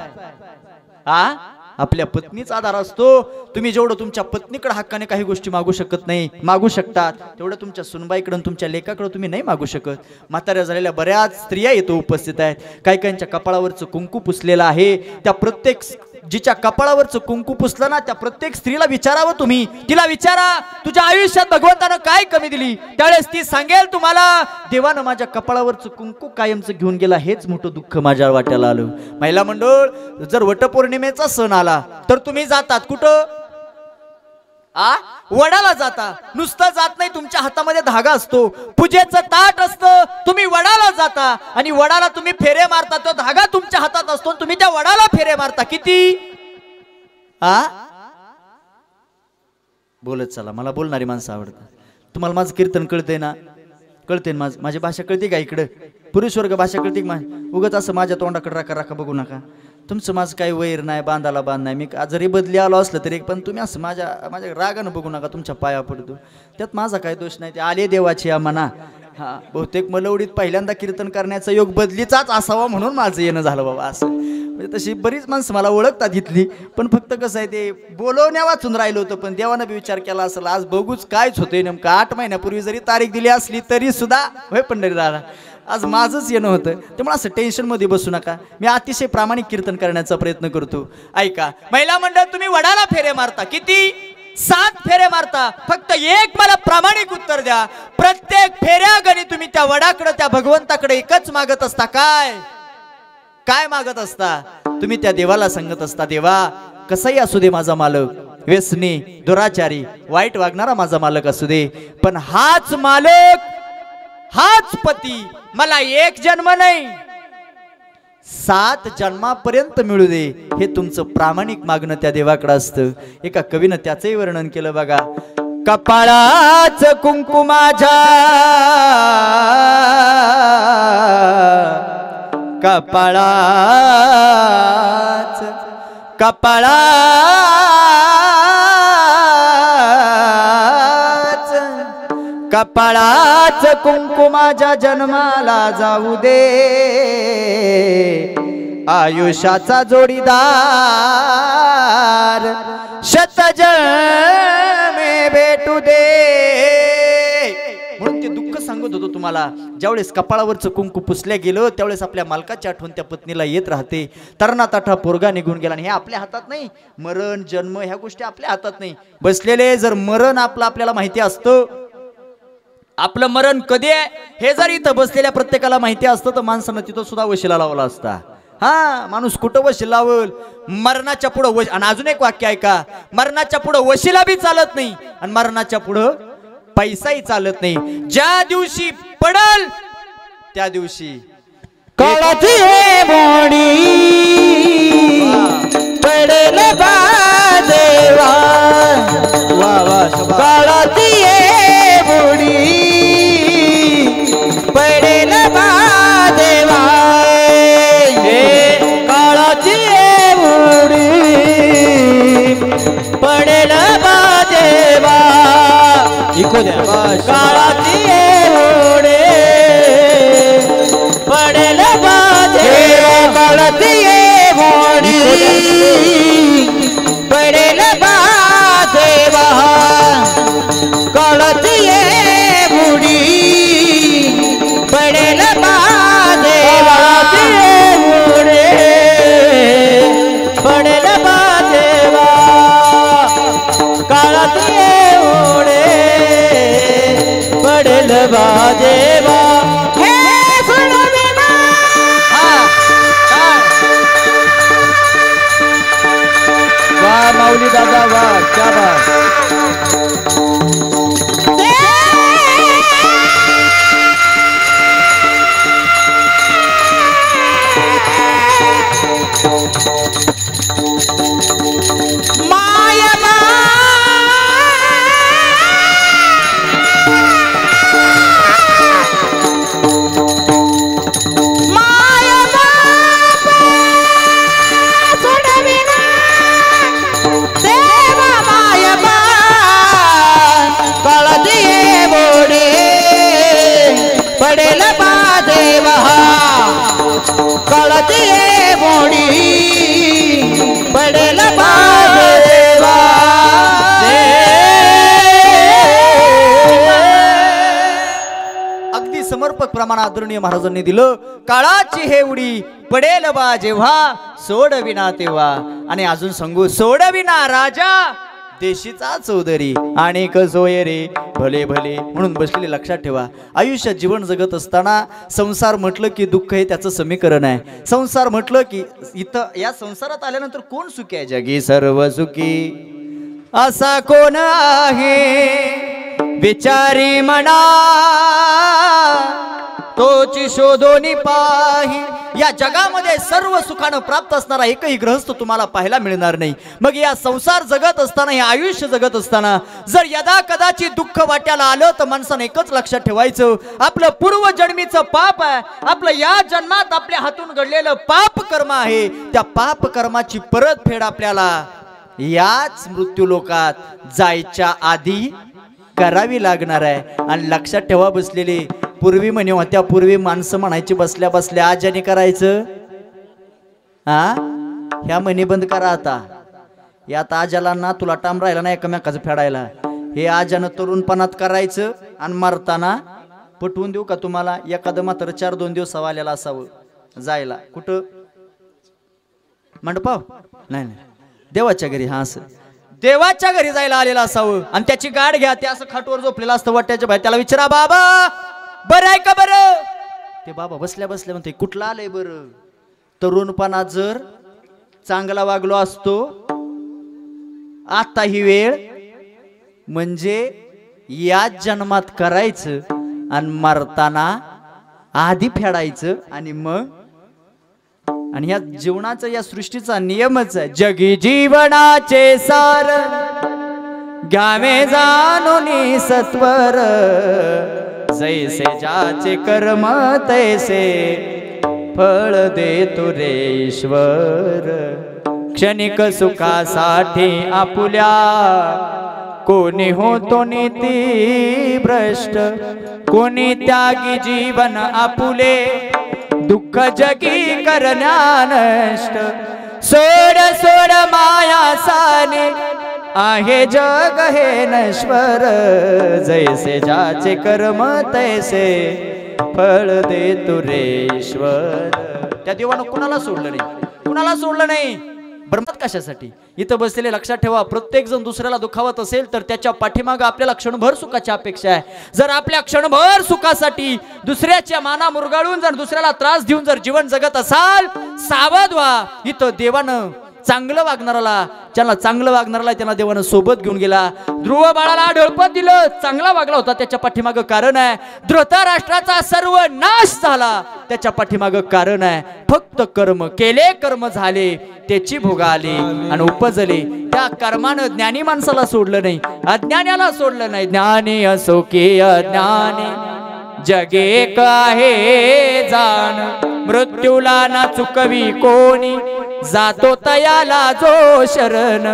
आपल्या पत्नीचा आधार असतो. तुम्ही जेवढं तुमच्या पत्नीकडे हक्काने काही गोष्टी मागू शकत नाही, मागू शकतात, तेवढं तुमच्या सुनबाईकडे तुमच्या लेकाकडे तुम्ही नाही मागू शकत. म्हाताऱ्या झालेल्या बऱ्याच स्त्रिया इथं उपस्थित आहेत. काही काहींच्या कपाळावरचं कुंकू पुसलेलं आहे. त्या प्रत्येक जिच्या कपाळावरचं कुंकू पुसलं ना त्या प्रत्येक स्त्रीला विचारावं तुम्ही. तिला विचारा, तुझ्या आयुष्यात भगवंतानं काय कमी दिली? त्यावेळेस ती सांगेल तुम्हाला, देवानं माझ्या कपाळावरचं कुंकू कायमचं घेऊन गेला, हेच मोठं दुःख माझ्या वाट्याला आलं. महिला मंडळ, जर वटपौर्णिमेचा सण आला तर तुम्ही जातात कुठं? वडाला जाता. नुसतं जात नाही, तुमच्या हातामध्ये धागा असतो, पूजेचं ताट असतं, तुम्ही वडाला जाता आणि वडाला तुम्ही फेरे मारता. तो धागा तुमच्या हातात असतो, तुम्ही त्या वडाला फेरे मारता. किती बोलत चला, मला बोलणारी माणसं आवडतात. तुम्हाला माझं कीर्तन कळतंय ना? कळते ना? माझी भाषा कळते का? इकडं पुरुष वर्ग भाषा कळते का? उगत असं माझ्या तोंडाकडे राखा राखा बघू नका. तुमचं माझं काही वैर नाही, बांधाला बांध नाही. मी जरी बदली आलो असलं तरी पण तुम्ही असं माझ्या रागानं बघू नका, तुमच्या पाया पडतो. त्यात माझा काही दोष नाही. ते आले देवाची म्हणा. बहुतेक मलवडीत पहिल्यांदा कीर्तन करण्याचा योग बदलीचाच असावा म्हणून माझं येणं झालं बाबा. असं म्हणजे तशी बरीच माणसं मला ओळखतात इथली, पण फक्त कसं आहे ते बोलवण्या वाचून राहिलं होतं. पण देवानं बी विचार केला असेल आज बघूच कायच होतंय. नेमकं 8 महिन्यापूर्वी जरी तारीख दिली असली तरी सुद्धा होय पंढरीदादा आज माझंच येणं होतं. त्यामुळे असं टेन्शनमध्ये बसू नका. मी अतिशय प्रामाणिक कीर्तन करण्याचा प्रयत्न करतो. ऐका महिला मंडळ, तुम्ही वडाला फेरे मारता. किती? 7 फेरे मारता. फक्त एक मला प्रामाणिक उत्तर द्या. प्रत्येक फेऱ्या गणी तुम्ही त्या वडाकडे, त्या भगवंताकडे एकच मागत असता. काय मागत असता? तुम्ही त्या देवाला सांगत असता, देवा कसाही असू दे माझा मालक, व्यसनी, दुराचारी, वाईट वागणारा माझा मालक असू दे, पण हाच मालक, हाच पती मला 1 जन्म नाही 7 जन्मापर्यंत मिळू दे. हे तुमचं प्रामाणिक मागणं त्या देवाकडे असतं. एका कवीनं त्याचंही वर्णन केलं बघा. कपाळाच कुंकू माझ्या, कपाळाच कुंकू माझ्या जन्माला जाऊ दे, आयुष्याचा जोडीदार शतजन्मे भेटू दे. म्हणून ते दुःख सांगत होतो तुम्हाला. ज्यावेळेस कपाळावरचं कुंकू पुसल्या गेलं त्यावेळेस आपल्या मालकाची आठवण त्या पत्नीला येत राहते. तरुणाताठा पोरगा निघून गेला आणि हे आपल्या हातात नाही. मरण जन्म ह्या गोष्टी आपल्या हातात नाही. बसलेले जर मरण आपल्याला माहिती असतं, आपलं मरण कधी आहे हे जर इथं बसलेल्या प्रत्येकाला माहिती असतं तर माणसानं तिथं सुद्धा वशिला लावला असता. हा माणूस कुठं वशी लावल, मरणाच्या पुढं आणि अजून एक वाक्य ऐका, मरणाच्या पुढं वशीला बी चालत नाही आणि मरणाच्या पुढं पैसाही चालत नाही. ज्या दिवशी पडल त्या दिवशी काळाची मोडी पडेल बा देवा, वा वा शबा. काळाची मोडी पडेल बा देवा, काळाची मोडी पडेल बा देवा, इको द्या. काळाची मोडी पडेल बा देवा, काळाची मोडी पडेल बा देवा, काळाची मोडी पडेल बा देवा, मोडी पडेल बा देवा, काळाची मोडी पडेल बा देवा. माऊली दादा वा, क्या बात. पडेल बा देवा, काळाची मोडी पडेल बा देवा. अगदी समर्पक प्रमाण आदरणीय महाराजांनी दिलं. काळाची हे उडी पडेल बा जेव्हा, सोडविना तेव्हा. आणि अजून सांगू, सोडविना राजा देशीचा चौधरी आणि कसोय रे भले भले. म्हणून बसलेले लक्षात ठेवा, आयुष्यात जीवन जगत असताना संसार म्हटलं की दुःख हे त्याचं समीकरण आहे. संसार म्हटलं की इथं या संसारात आल्यानंतर कोण सुखी आहे? जगी सर्व सुखी असा कोण आहे विचारी मना, तोची शोधोनी पाही. या जगामध्ये सर्व सुखानं प्राप्त असणारा एकही ग्रहस्थ तुम्हाला पाहायला मिळणार नाही. मग या संसार जगत असताना, हे आयुष्य जगत असताना जर यदा कदाचित दुःख वाट्याला आलं तर माणसाने एकच लक्षात ठेवायचं, आपलं पूर्वजन्मीचं पाप आहे, आपलं या जन्मात आपल्या हातून घडलेलं पाप कर्म आहे. त्या पाप कर्माची परतफेड आपल्याला याच मृत्यू लोकात जायच्या आधी करावी लागणार आहे. आणि लक्षात ठेवा बसलेले, पूर्वी म्हणे होत्या, पूर्वी माणसं म्हणायची बसल्या बसल्या आजाने करायचं, हा ह्या म्हणे बंद करा आता. यात आजाला ना तुला टाम राहिला ना एकमेकाचं फेडायला. हे आजानं तरुणपणात करायचं आणि मरताना पटवून देऊ का तुम्हाला, एखादं मात्र 4-2 दिवस आलेला असावं जायला. कुठं मंडपाव नाही नाही, देवाच्या घरी. हा असं देवाच्या घरी जायला आलेला असावं आणि त्याची गाठ घ्या, ते असं खाटवर झोपलेला असतं वाट्याच्या बाहेर. त्याला विचारा, बाबा बरं आहे का? बरं. ते बाबा बसल्या बसल्या म्हणते, कुठला आलंय बरं? तरुणपणात जर चांगला वागलो असतो, आता ही वेळ म्हणजे याच जन्मात करायचं आणि मरताना आधी फेडायचं. आणि मग आणि या जीवनाचा, या सृष्टीचा नियमच आहे, जगी जीवनाचे सार घ्यावे जाणून सत्वर, जैसे ज्याचे कर्म तैसे फळ देतो रे ईश्वर. क्षणिक सुखासाठी आपुल्या कोणी होतो नीती भ्रष्ट, कोणी त्यागी जीवन आपुले दुःख जगी करण्या नष्ट. सोड सोड माया साने आहे जग हे नश्वर, जैसे ज्याचे कर्म तैसे फळ देतो रे ईश्वर. त्या देवानं कुणाला सोडलं नाही, कुणाला सोडलं नाही. ब्रह्मात कशासाठी? इथं बसलेले लक्षात ठेवा, प्रत्येक जण दुसऱ्याला दुखावत असेल तर त्याच्या पाठीमागं आपल्याला क्षणभर सुखाची अपेक्षा आहे. जर आपल्या क्षणभर सुखासाठी दुसऱ्याच्या माना मुरगाळून जर दुसऱ्याला त्रास देऊन जर जीवन जगत असाल, सावध व्हा. इथं देवानं चांगलं वागणाराला, ज्याला चांगलं वागणाराला त्यांना देवानं सोबत घेऊन गेला. ध्रुव बाळाला ढळपत दिलं, चांगला वागला होता, त्याच्या पाठीमागं कारण आहे. धृतराष्ट्राचा सर्व नाश झाला, त्याच्या पाठीमागं कारण आहे. फक्त कर्म केले, कर्म झाले, त्याची भोग आली आणि उपजले. त्या कर्मानं ज्ञानी माणसाला सोडलं नाही, अज्ञानाला सोडलं नाही. ज्ञानी असो की अज्ञानी जगे काहे जाण, मृत्यूला ना चुकवी कोणी, जातो तयाला जो शरण.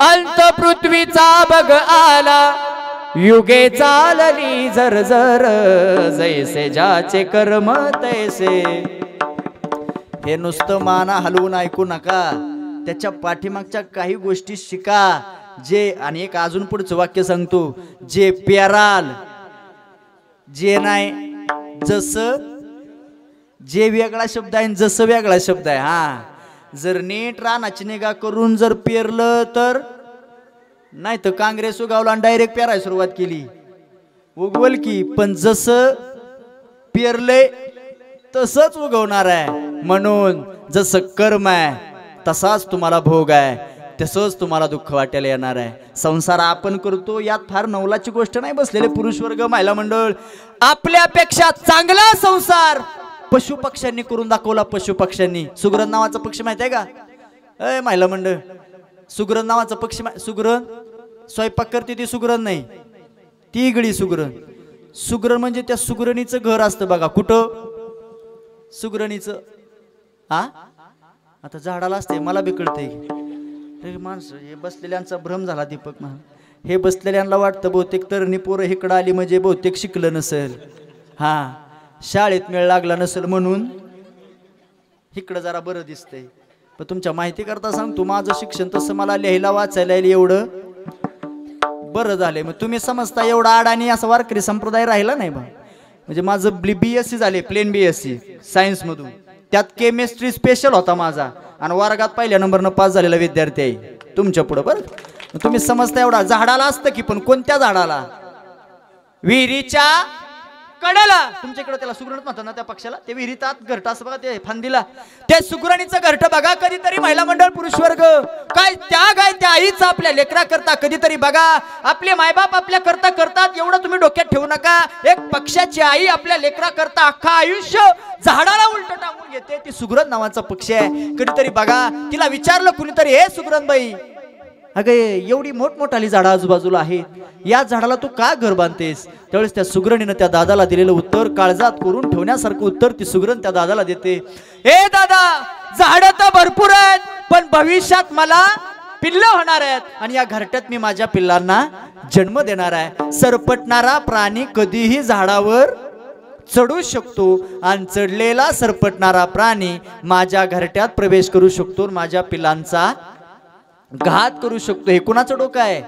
अंत पृथ्वीचा बग आला, युगे चालली जर जर, जैसे ज्याचे कर्म तैसे. हे नुसतं माना हलवून ऐकू नका, त्याच्या पाठीमागच्या काही गोष्टी शिका. जे आणि एक अजून पुढचं वाक्य सांगतो, जे पेराल, जे नाही जसं, जे वेगळा शब्द आहे जसं वेगळा शब्द आहे. हा, जर नीट रानाची निगा करून जर पेरलं तर नाही, तर काँग्रेस उगावला आणि डायरेक्ट पेरायला सुरुवात केली, उगवल की. पण जसं पेरलंय तसंच उगवणार आहे. म्हणून जसं कर्म आहे तसाच तुम्हाला भोग आहे, तसंच तुम्हाला दुःख वाटायला येणार आहे. संसार आपण करतो, यात फार नवलाची गोष्ट नाही. बसलेले पुरुष वर्ग, महिला मंडळ, आपल्यापेक्षा चांगला संसार पशु पक्ष्यांनी करून दाखवला. पशु पक्ष्यांनी, सुगरण नावाचा पक्षी माहिती आहे का? अय महिला मंडळ, सुगरण नावाचा पक्षी, सुगरण स्वयंपाक करते ती सुगरण नाही, ती इगडी सुगरण. सुगरण म्हणजे त्या सुगरणीचं घर असतं बघा. कुठं? सुगरणीचं. हा, आता झाडाला असते, मला बी कळतंय. माणसं हे बसलेल्यांचा भ्रम झाला. दीपक म्हणा, हे बसलेल्यांना वाटतं बहुतेक तरणी पोरं इकडं आली म्हणजे बहुतेक शिकलं नसेल, हा शाळेत मेळ लागला नसेल म्हणून इकडं जरा बरं दिसतंय. पण तुमच्या माहिती करता सांगतो, माझं शिक्षण तसं मला लिहायला वाचायला एवढं बरं झालंय. मग तुम्ही समजता एवढा अडाणी असा वारकरी संप्रदाय राहिला नाही बा. म्हणजे माझं BSc झाले, प्लेन BSc सायन्समधून, त्यात केमिस्ट्री स्पेशल होता माझा, आणि वर्गात पहिल्या नंबरनं पास झालेला विद्यार्थी आहे तुमच्या पुढं. बरं, तुम्ही समजता एवढा. झाडाला असतं की, पण कोणत्या झाडाला? विहिरीच्या कडेला. तुमच्याकडे त्याला सुगरणच म्हणतात ना त्या पक्षाला. ते विहिरीतात घरट असं बघा, ते फांदीला ते सुगरणीचं घरट बघा. कधीतरी महिला मंडळ, पुरुष वर्ग, काय त्याग आहे त्या आईचा आपल्या लेकरा करता. कधीतरी बघा, आपले मायबाप आपल्या करता करतात, एवढं तुम्ही डोक्यात ठेवू नका. एक पक्षाची आई आपल्या लेकरा करता अख्खा आयुष्य झाडाला उलट टाकून घेते. ती सुगरण नावाचा पक्षी आहे. कधीतरी बघा, तिला विचारलं कुणीतरी, हे सुगरण बाई, अगं एवढी मोठमोठाली झाडं आजूबाजूला आहेत, या झाडाला तू का घर बांधतेस? त्यावेळेस त्या सुगरणीनं त्या दादाला दिलेलं उत्तर, काळजात करून ठेवण्यासारखं उत्तर ती सुगरण त्या दादाला देते. ए दादा, झाडं तर भरपूर आहेत, पण भविष्यात मला पिल्लं होणार आहेत, आणि या घरट्यात मी माझ्या पिल्लांना जन्म देणार आहे. सरपटणारा प्राणी कधीही झाडावर चढू शकतो, आणि चढलेला सरपटणारा प्राणी माझ्या घरट्यात प्रवेश करू शकतो, माझ्या पिल्लांचा घात करू शकतो. हे कुणाचं डोकं आहे?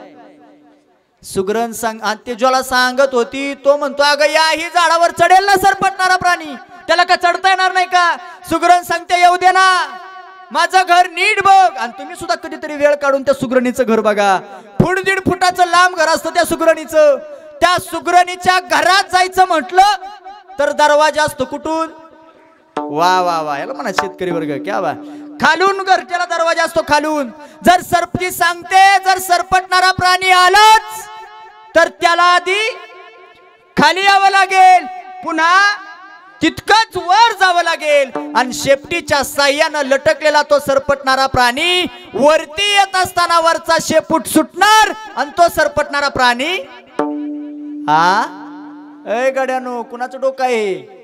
सुगरण सांग. आणि ते ज्याला सांगत होती तो म्हणतो, अगं या ही झाडावर चढेल ना सरपटणारा प्राणी, त्याला का चढता येणार नाही का? सुगरण सांगते, येऊ दे ना, माझं घर नीट बघ. आणि तुम्ही सुद्धा कधीतरी वेळ काढून त्या सुगरणीचं घर बघा. 1.5 फुटाचं लांब घर असतं त्या सुगरणीचं. त्या सुगरणीच्या घरात जायचं म्हटलं तर दरवाजा असतो कुठून? वा वा वा, याला म्हणा शेतकरी वर्ग, क्या वा, खालून घरच्याला दरवाजा असतो खालून. जर सरपटी सांगते, जर सरपटणारा प्राणी आलाच तर त्याला आधी खाली यावं लागेल, पुन्हा तितकंच वर जावं लागेल, आणि शेपटीच्या साह्यानं लटकलेला तो सरपटणारा प्राणी वरती येत असताना वरचा शेपूट सुटणार, आणि तो सरपटणारा प्राणी ए गड्यानो, कुणाचं डोकं आहे?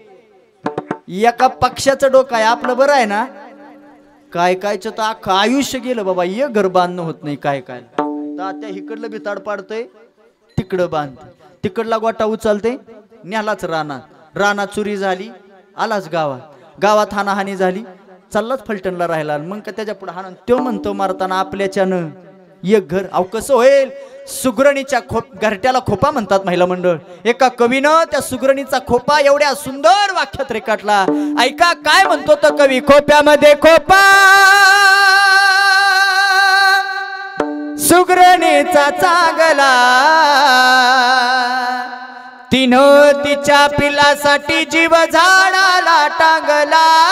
एका पक्षाचं डोकं आहे. आपलं बरं आहे ना? काय कायचं तर अख्खं आयुष्य गेलं बाबा, ये घर बांधणं होत नाही. काय काय तात्या इकडलं बिताड पाडतंय, तिकडं बांधतंय, तिकडला गोटा उचलते, न्यालाच रानात, रानात चोरी झाली, आलाच गावात, गावात हानाहानी झाली, चाललाच फलटणला राहिला. मग का त्याच्या पुढे हाना, तो म्हणतो मारताना आपल्याच्यानं एक घर. अहो कसं होईल? सुगरणीच्या घरट्याला खोपा म्हणतात महिला मंडळ. एका कवीनं त्या सुगरणीचा खोपा एवढ्या सुंदर वाक्यात रेखाटला. ऐका काय म्हणतो तो कवी. खोप्यामध्ये खोपा सुग्रणीचा चांगला तिनं तिच्या पिलासाठी जीव झाडाला टांगला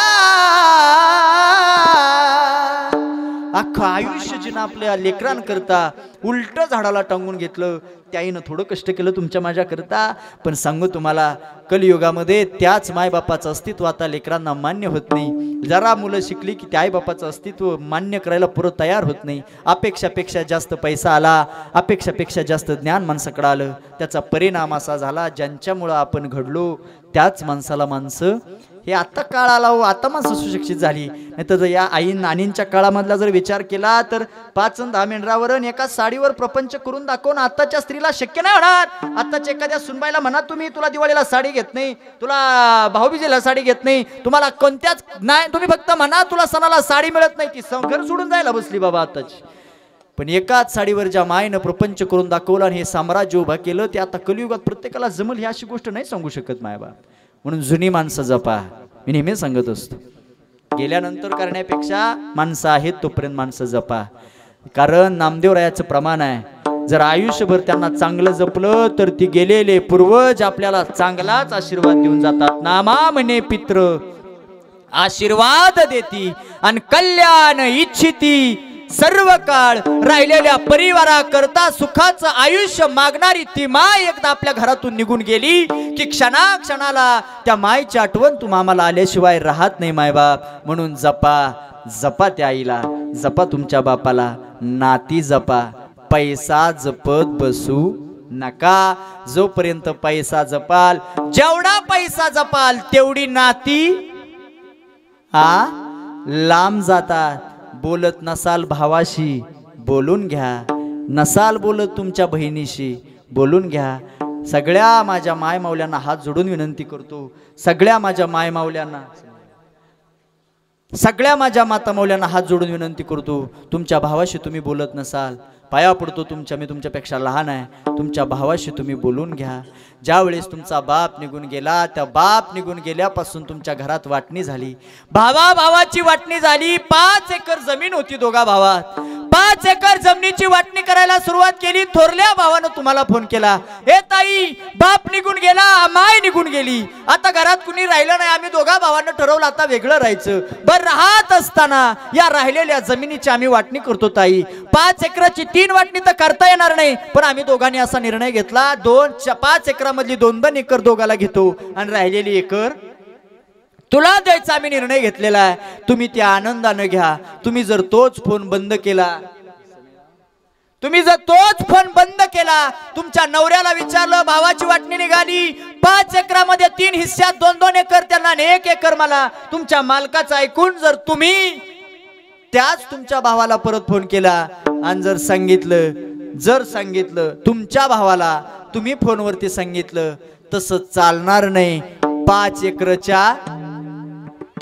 अख्खं आयुष्य जिनं आपल्या लेकरांकरता उलट झाडाला टांगून घेतलं त्याईनं थोडं कष्ट केलं तुमच्या माझ्याकरता पण सांगू तुम्हाला कलियुगामध्ये त्याच मायबापाचं अस्तित्व आता लेकरांना मान्य होत नाही जरा मुलं शिकली की त्या आईबापाचं अस्तित्व मान्य करायला पुरं तयार होत नाही अपेक्षापेक्षा जास्त पैसा आला अपेक्षापेक्षा जास्त ज्ञान माणसाकडे आलं त्याचा परिणाम असा झाला ज्यांच्यामुळं आपण घडलो त्याच माणसाला माणसं हे आता काळ आला हो आता माणसं सुशिक्षित झाली नाही तर या आई नानींच्या काळामधला जर विचार केला तर 5 आणि 10 मेंढरावर एका साडीवर प्रपंच करून दाखवून आताच्या स्त्रीला शक्य नाही होणार आताच्या एखाद्या सुनबाईला म्हणा तुम्ही तुला दिवाळीला साडी घेत नाही तुला भाऊबीजेला साडी घेत नाही तुम्हाला कोणत्याच नाही तुम्ही फक्त म्हणा तुला सणाला साडी मिळत नाही ती घर सोडून जायला बसली बाबा आताची पण एकाच साडीवर ज्या मायनं प्रपंच करून दाखवलं आणि हे साम्राज्य उभा केलं ते आता कलियुगात प्रत्येकाला जमल ही अशी गोष्ट नाही सांगू शकत मायबाप म्हणून जुनी माणसं जपा मी नेहमी सांगत असतो गेल्यानंतर करण्यापेक्षा माणसं आहेत तोपर्यंत माणसं जपा कारण नामदेवरायाचं प्रमाण आहे जर आयुष्यभर त्यांना चांगलं जपलं तर ती गेलेले पूर्वज आपल्याला चांगलाच आशीर्वाद देऊन जातात नामा म्हणे पित्र आशीर्वाद देती आणि कल्याण इच्छिती सर्व काळ राहिलेल्या परिवाराकरता सुखाचं आयुष्य मागणारी ती माय एकदा आपल्या घरातून निघून गेली की क्षणाक्षणाला त्या मायची आठवण तुम्हा आम्हाला आल्याशिवाय राहत नाही मायबाप म्हणून जपा जपा त्या आईला जपा तुमच्या बापाला नाती जपा पैसा जपत बसू नका जोपर्यंत पैसा जपाल जेवढा पैसा जपाल तेवढी नाती लांब जातात बोलत नसाल भावाशी बोलून घ्या नसाल बोलत तुमच्या बहिणीशी बोलून घ्या सगळ्या माझ्या माय माऊल्यांना हात जोडून विनंती करतो सगळ्या माझ्या माय माऊल्यांना सगळ्या माझ्या माता माऊल्यांना हात जोडून विनंती करतो तुमच्या भावाशी तुम्ही बोलत नसाल पाया पडतो तुमच्या मी तुमच्यापेक्षा लहान आहे तुमच्या भावाशी तुम्ही बोलून घ्या ज्या वेळेस तुमचा बाप निघून गेला त्या बाप निघून गेल्यापासून तुमच्या घरात वाटणी झाली भावाची वाटणी झाली 5 एकर जमीन होती दोघा भावात 5 एकर जमिनीची वाटणी करायला सुरुवात केली थोरल्या भावानं तुम्हाला फोन केला हे ताई बाप निघून गेला माय निघून गेली आता घरात कुणी राहिलं नाही आम्ही दोघा भावांना ठरवलं आता वेगळं राहायचं बरं राहत असताना या राहिलेल्या जमिनीची आम्ही वाटणी करतो ताई 5 एकराची 3 वाटणी तर करता येणार नाही पण आम्ही दोघांनी असा निर्णय घेतला 5 एकरामधली 2 एकर दोघाला घेतो आणि राहिलेली एकर तुला द्यायचा आम्ही निर्णय घेतलेला आहे तुम्ही त्या आनंदाने घ्या तुम्ही जर तोच फोन बंद केला तुमच्या नवऱ्याला विचारलं भावाची वाटणी निघाली 5 एकरामध्ये 3 हिस्स्यात 2 एकर त्यांना 1 एकर मला तुमच्या मालकाचं ऐकून जर तुम्ही त्याच तुमच्या भावाला परत फोन केला आणि जर सांगितलं तुमच्या भावाला तुम्ही फोनवरती सांगितलं तसं चालणार नाही 5 एकरच्या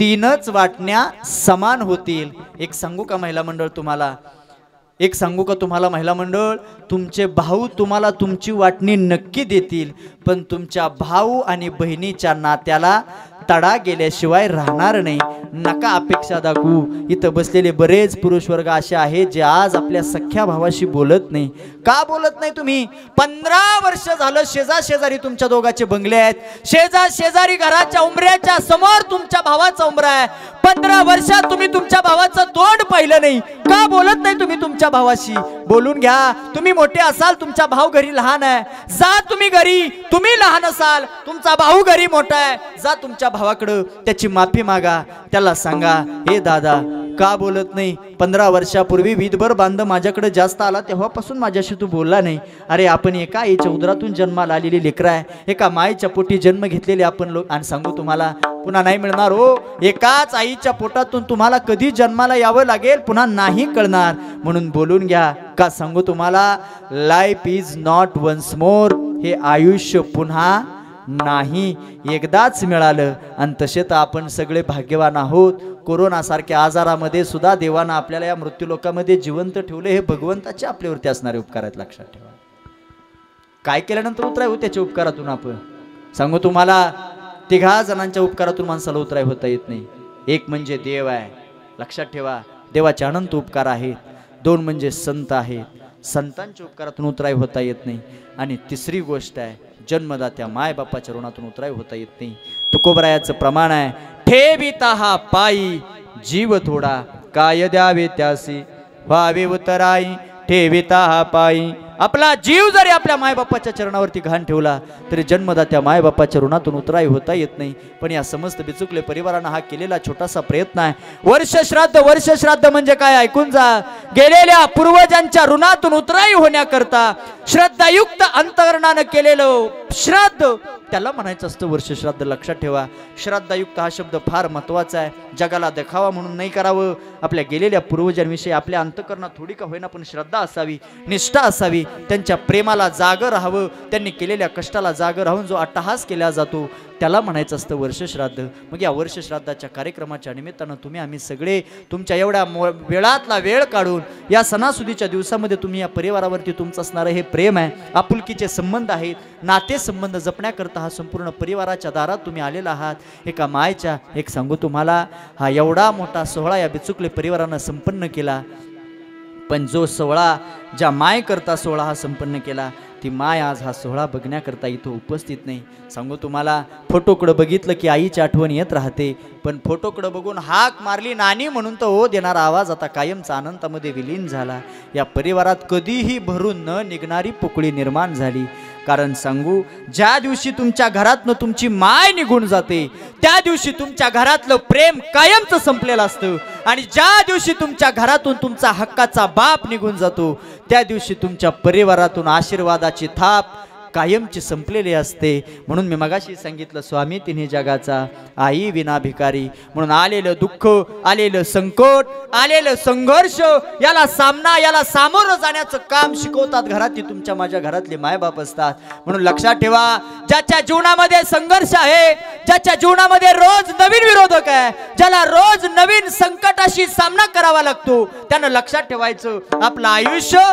3च वाटण्या समान होतील एक सांगू का महिला मंडळ तुम्हाला महिला मंडळ तुमचे भाऊ तुम्हाला तुमची वाटणी नक्की देतील पण तुमच्या भाऊ आणि बहिणीच्या नात्याला तडा गेल्याशिवाय राहणार नाही नका अपेक्षा दाखवू इथं बसलेले बरेच पुरुष वर्ग असे आहेत जे आज आपल्या सख्या भावाशी बोलत नाही का बोलत नाही तुम्ही 15 वर्ष झालं शेजारी तुमच्या दोघांचे बंगले आहेत शेजारी घराच्या उंबऱ्याच्या समोर तुमच्या भावाचा उंबरा आहे 15 वर्षात तुम्ही तुमच्या भावाचं तोंड पाहिलं नाही का बोलत नाही तुम्ही तुमच्या भावाशी बोलून घ्या तुम्ही मोठे असाल तुमचा भाऊ घरी लहान आहे जा तुम्ही घरी तुम्ही लहान असाल तुमचा भाऊ घरी मोठा आहे जा तुमच्या भावाकडे त्याची माफी मागा त्याला सांगा हे दादा का बोलत नाही 15 वर्षापूर्वी वीजभर बांध माझ्याकडे जास्त आला तेव्हापासून माझ्याशी तू बोलला नाही अरे आपण एका आईच्या उदरातून जन्माला आलेली लेकरं आहे एका मायेच्या पोटी जन्म घेतलेले आपण लोक आणि सांगू तुम्हाला पुन्हा नाही मिळणार हो एकाच आईच्या पोटातून तुम्हाला कधी जन्माला यावं लागेल पुन्हा नाही कळणार म्हणून बोलून घ्या का सांगू तुम्हाला life is not once more हे आयुष्य पुन्हा नाही एकदाच मिळालं आणि तसे तर आपण सगळे भाग्यवान आहोत कोरोना सारख्या आजारामध्ये सुद्धा देवानं आपल्याला या मृत्यू लोकांमध्ये जिवंत ठेवले हे भगवंताचे आपल्यावरती असणारे उपकार आहेत लक्षात ठेवा काय केल्यानंतर उतराय हो त्याच्या उपकारातून आपण सांगू तुम्हाला 3 जणांच्या उपकारातून माणसाला उतराय होता येत नाही एक म्हणजे देव आहे लक्षात ठेवा देवाचे अनंत उपकार आहेत 2 म्हणजे संत आहेत संतांच्या उपकारातून उतराई होता येत नाही. आणि तिसरी गोष्ट आहे, जन्मदात्या मायबापाच्या ऋणातून उतराई होता येत नाही. तुकोबरायाचं प्रमाण आहे, ठेविता हा पायी जीव थोडा, काय द्यावे त्यासी व्हावे उतराई. ठेविता हा पायी, आपला जीव जरी आपल्या मायबापाच्या चरणावरती घाण ठेवला तरी जन्मदात्या मायबापाच्या ऋणातून उतराई होता येत नाही. पण या समस्त बिचुकले परिवारानं हा केलेला छोटासा प्रयत्न आहे. वर्षश्राद्ध म्हणजे काय ऐकून जा. गेलेल्या पूर्वजांच्या ऋणातून उतराई होण्याकरता श्रद्धायुक्त अंतकरणानं केलेलं श्राद्ध त्याला म्हणायचं असतं वर्षश्राद्ध. लक्षात ठेवा, श्रद्धायुक्त हा शब्द फार महत्वाचा आहे. जगाला देखावा म्हणून नाही करावं. आपल्या गेलेल्या पूर्वजांविषयी आपल्या अंतकरणात थोडी का होईना पण श्रद्धा असावी, निष्ठा असावी. त्यांच्या प्रेमाला जागं राहावं. त्यांनी केलेल्या कष्टाला जागं राहून जो अट्टहास केला जातो त्याला म्हणायचं असतं वर्षश्राद्ध. मग या वर्षश्राद्धाच्या कार्यक्रमाच्या निमित्तानं तुम्ही आम्ही सगळे तुमच्या एवढ्या वेळातला वेळ काढून या सणासुदीच्या दिवसामध्ये तुम्ही या परिवारावरती तुमचं असणारं हे प्रेम आहे, आपुलकीचे संबंध आहेत, नातेसंबंध जपण्याकरता हा संपूर्ण परिवाराच्या दारात तुम्ही आलेला आहात. एका मायच्या एक सांगू तुम्हाला, हा एवढा मोठा सोहळा या बिचुकले परिवारानं संपन्न केला. पण जो सोहळा, ज्या माय करता सोहळा हा संपन्न केला, ती माय आज हा सोहळा बघण्याकरता इथं उपस्थित नाही. सांगू तुम्हाला, फोटोकडं बघितलं की आईची आठवण येत राहते. पण फोटोकडं बघून हाक मारली नानी म्हणून तो हो देणारा आवाज आता कायमचा अनंतामध्ये विलीन झाला. या परिवारात कधीही भरून न निघणारी पोकळी निर्माण झाली. कारण सांगू, ज्या दिवशी तुमच्या घरातनं तुमची माय निघून जाते त्या दिवशी तुमच्या घरातलं प्रेम कायमचं संपलेलं असतं. आणि ज्या दिवशी तुमच्या घरातून तुमचा हक्काचा बाप निघून जातो त्या दिवशी तुमच्या परिवारातून आशीर्वादाची थाप कायमची संपलेली असते. म्हणून मी मगाशी सांगितलं, स्वामी तिन्ही जगाचा, आई विना भिकारी. म्हणून आलेलं दुःख, आलेलं संकट, आलेलं संघर्ष, याला सामना, याला सामोरं जाण्याचं काम शिकवतात घरातली तुमच्या माझ्या घरातले मायबाप असतात. म्हणून लक्षात ठेवा, ज्याच्या जीवनामध्ये संघर्ष आहे, ज्याच्या जीवनामध्ये रोज नवीन विरोधक आहे, ज्याला रोज नवीन संकटाशी सामना करावा लागतो, त्यानं लक्षात ठेवायचं आपलं आयुष्य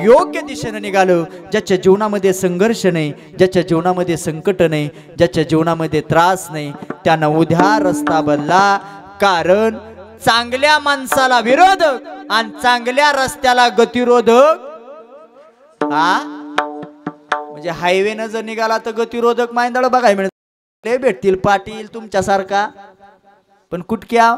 योग्य दिशेनं निघालं. ज्याच्या जीवनामध्ये संघर्ष नाही, ज्याच्या जीवनामध्ये संकट नाही, ज्याच्या जीवनामध्ये त्रास नाही, त्यानं उद्या रस्ता बदला. कारण चांगल्या माणसाला विरोधक आणि चांगल्या रस्त्याला गतिरोधक. हा म्हणजे हायवेनं जर निघाला तर गतिरोधक मायंदाळ बघायला मिळत भेटतील. पाटील तुमच्यासारखा, पण कुटक्या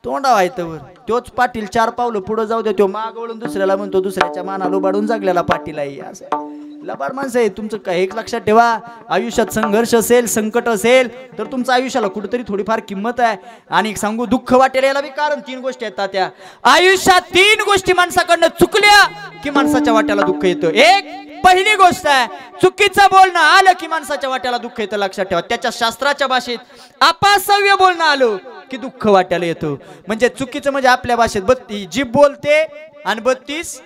तोंडा व्हायचं तोच पाटील 4 पावलं पुढे जाऊ दे, तो माग वळून दुसऱ्याला म्हणतो दुसऱ्याच्या मानाला उभारून जागलेला पाटील आहे. असं लबाड माणसं आहे तुमचं. काय एक लक्षात ठेवा, आयुष्यात संघर्ष असेल, संकट असेल तर तुमच्या आयुष्याला कुठेतरी थोडीफार किंमत आहे. आणि सांगू, दुःख वाटेल याला बी कारण 3 गोष्टी येतात. त्या आयुष्यात 3 गोष्टी माणसाकडनं चुकल्या की माणसाच्या वाट्याला दुःख येतं. एक पहिली गोष्ट आहे, चुकीचं बोलणं आलं की माणसाच्या वाट्याला दुःख येतं. लक्षात ठेवा, त्याच्या शास्त्राच्या भाषेत अपासव्य बोलणं आलं की दुःख वाट्याला येतं. म्हणजे चुकीचं म्हणजे आपल्या भाषेत 32 जीभ बोलते आणि 32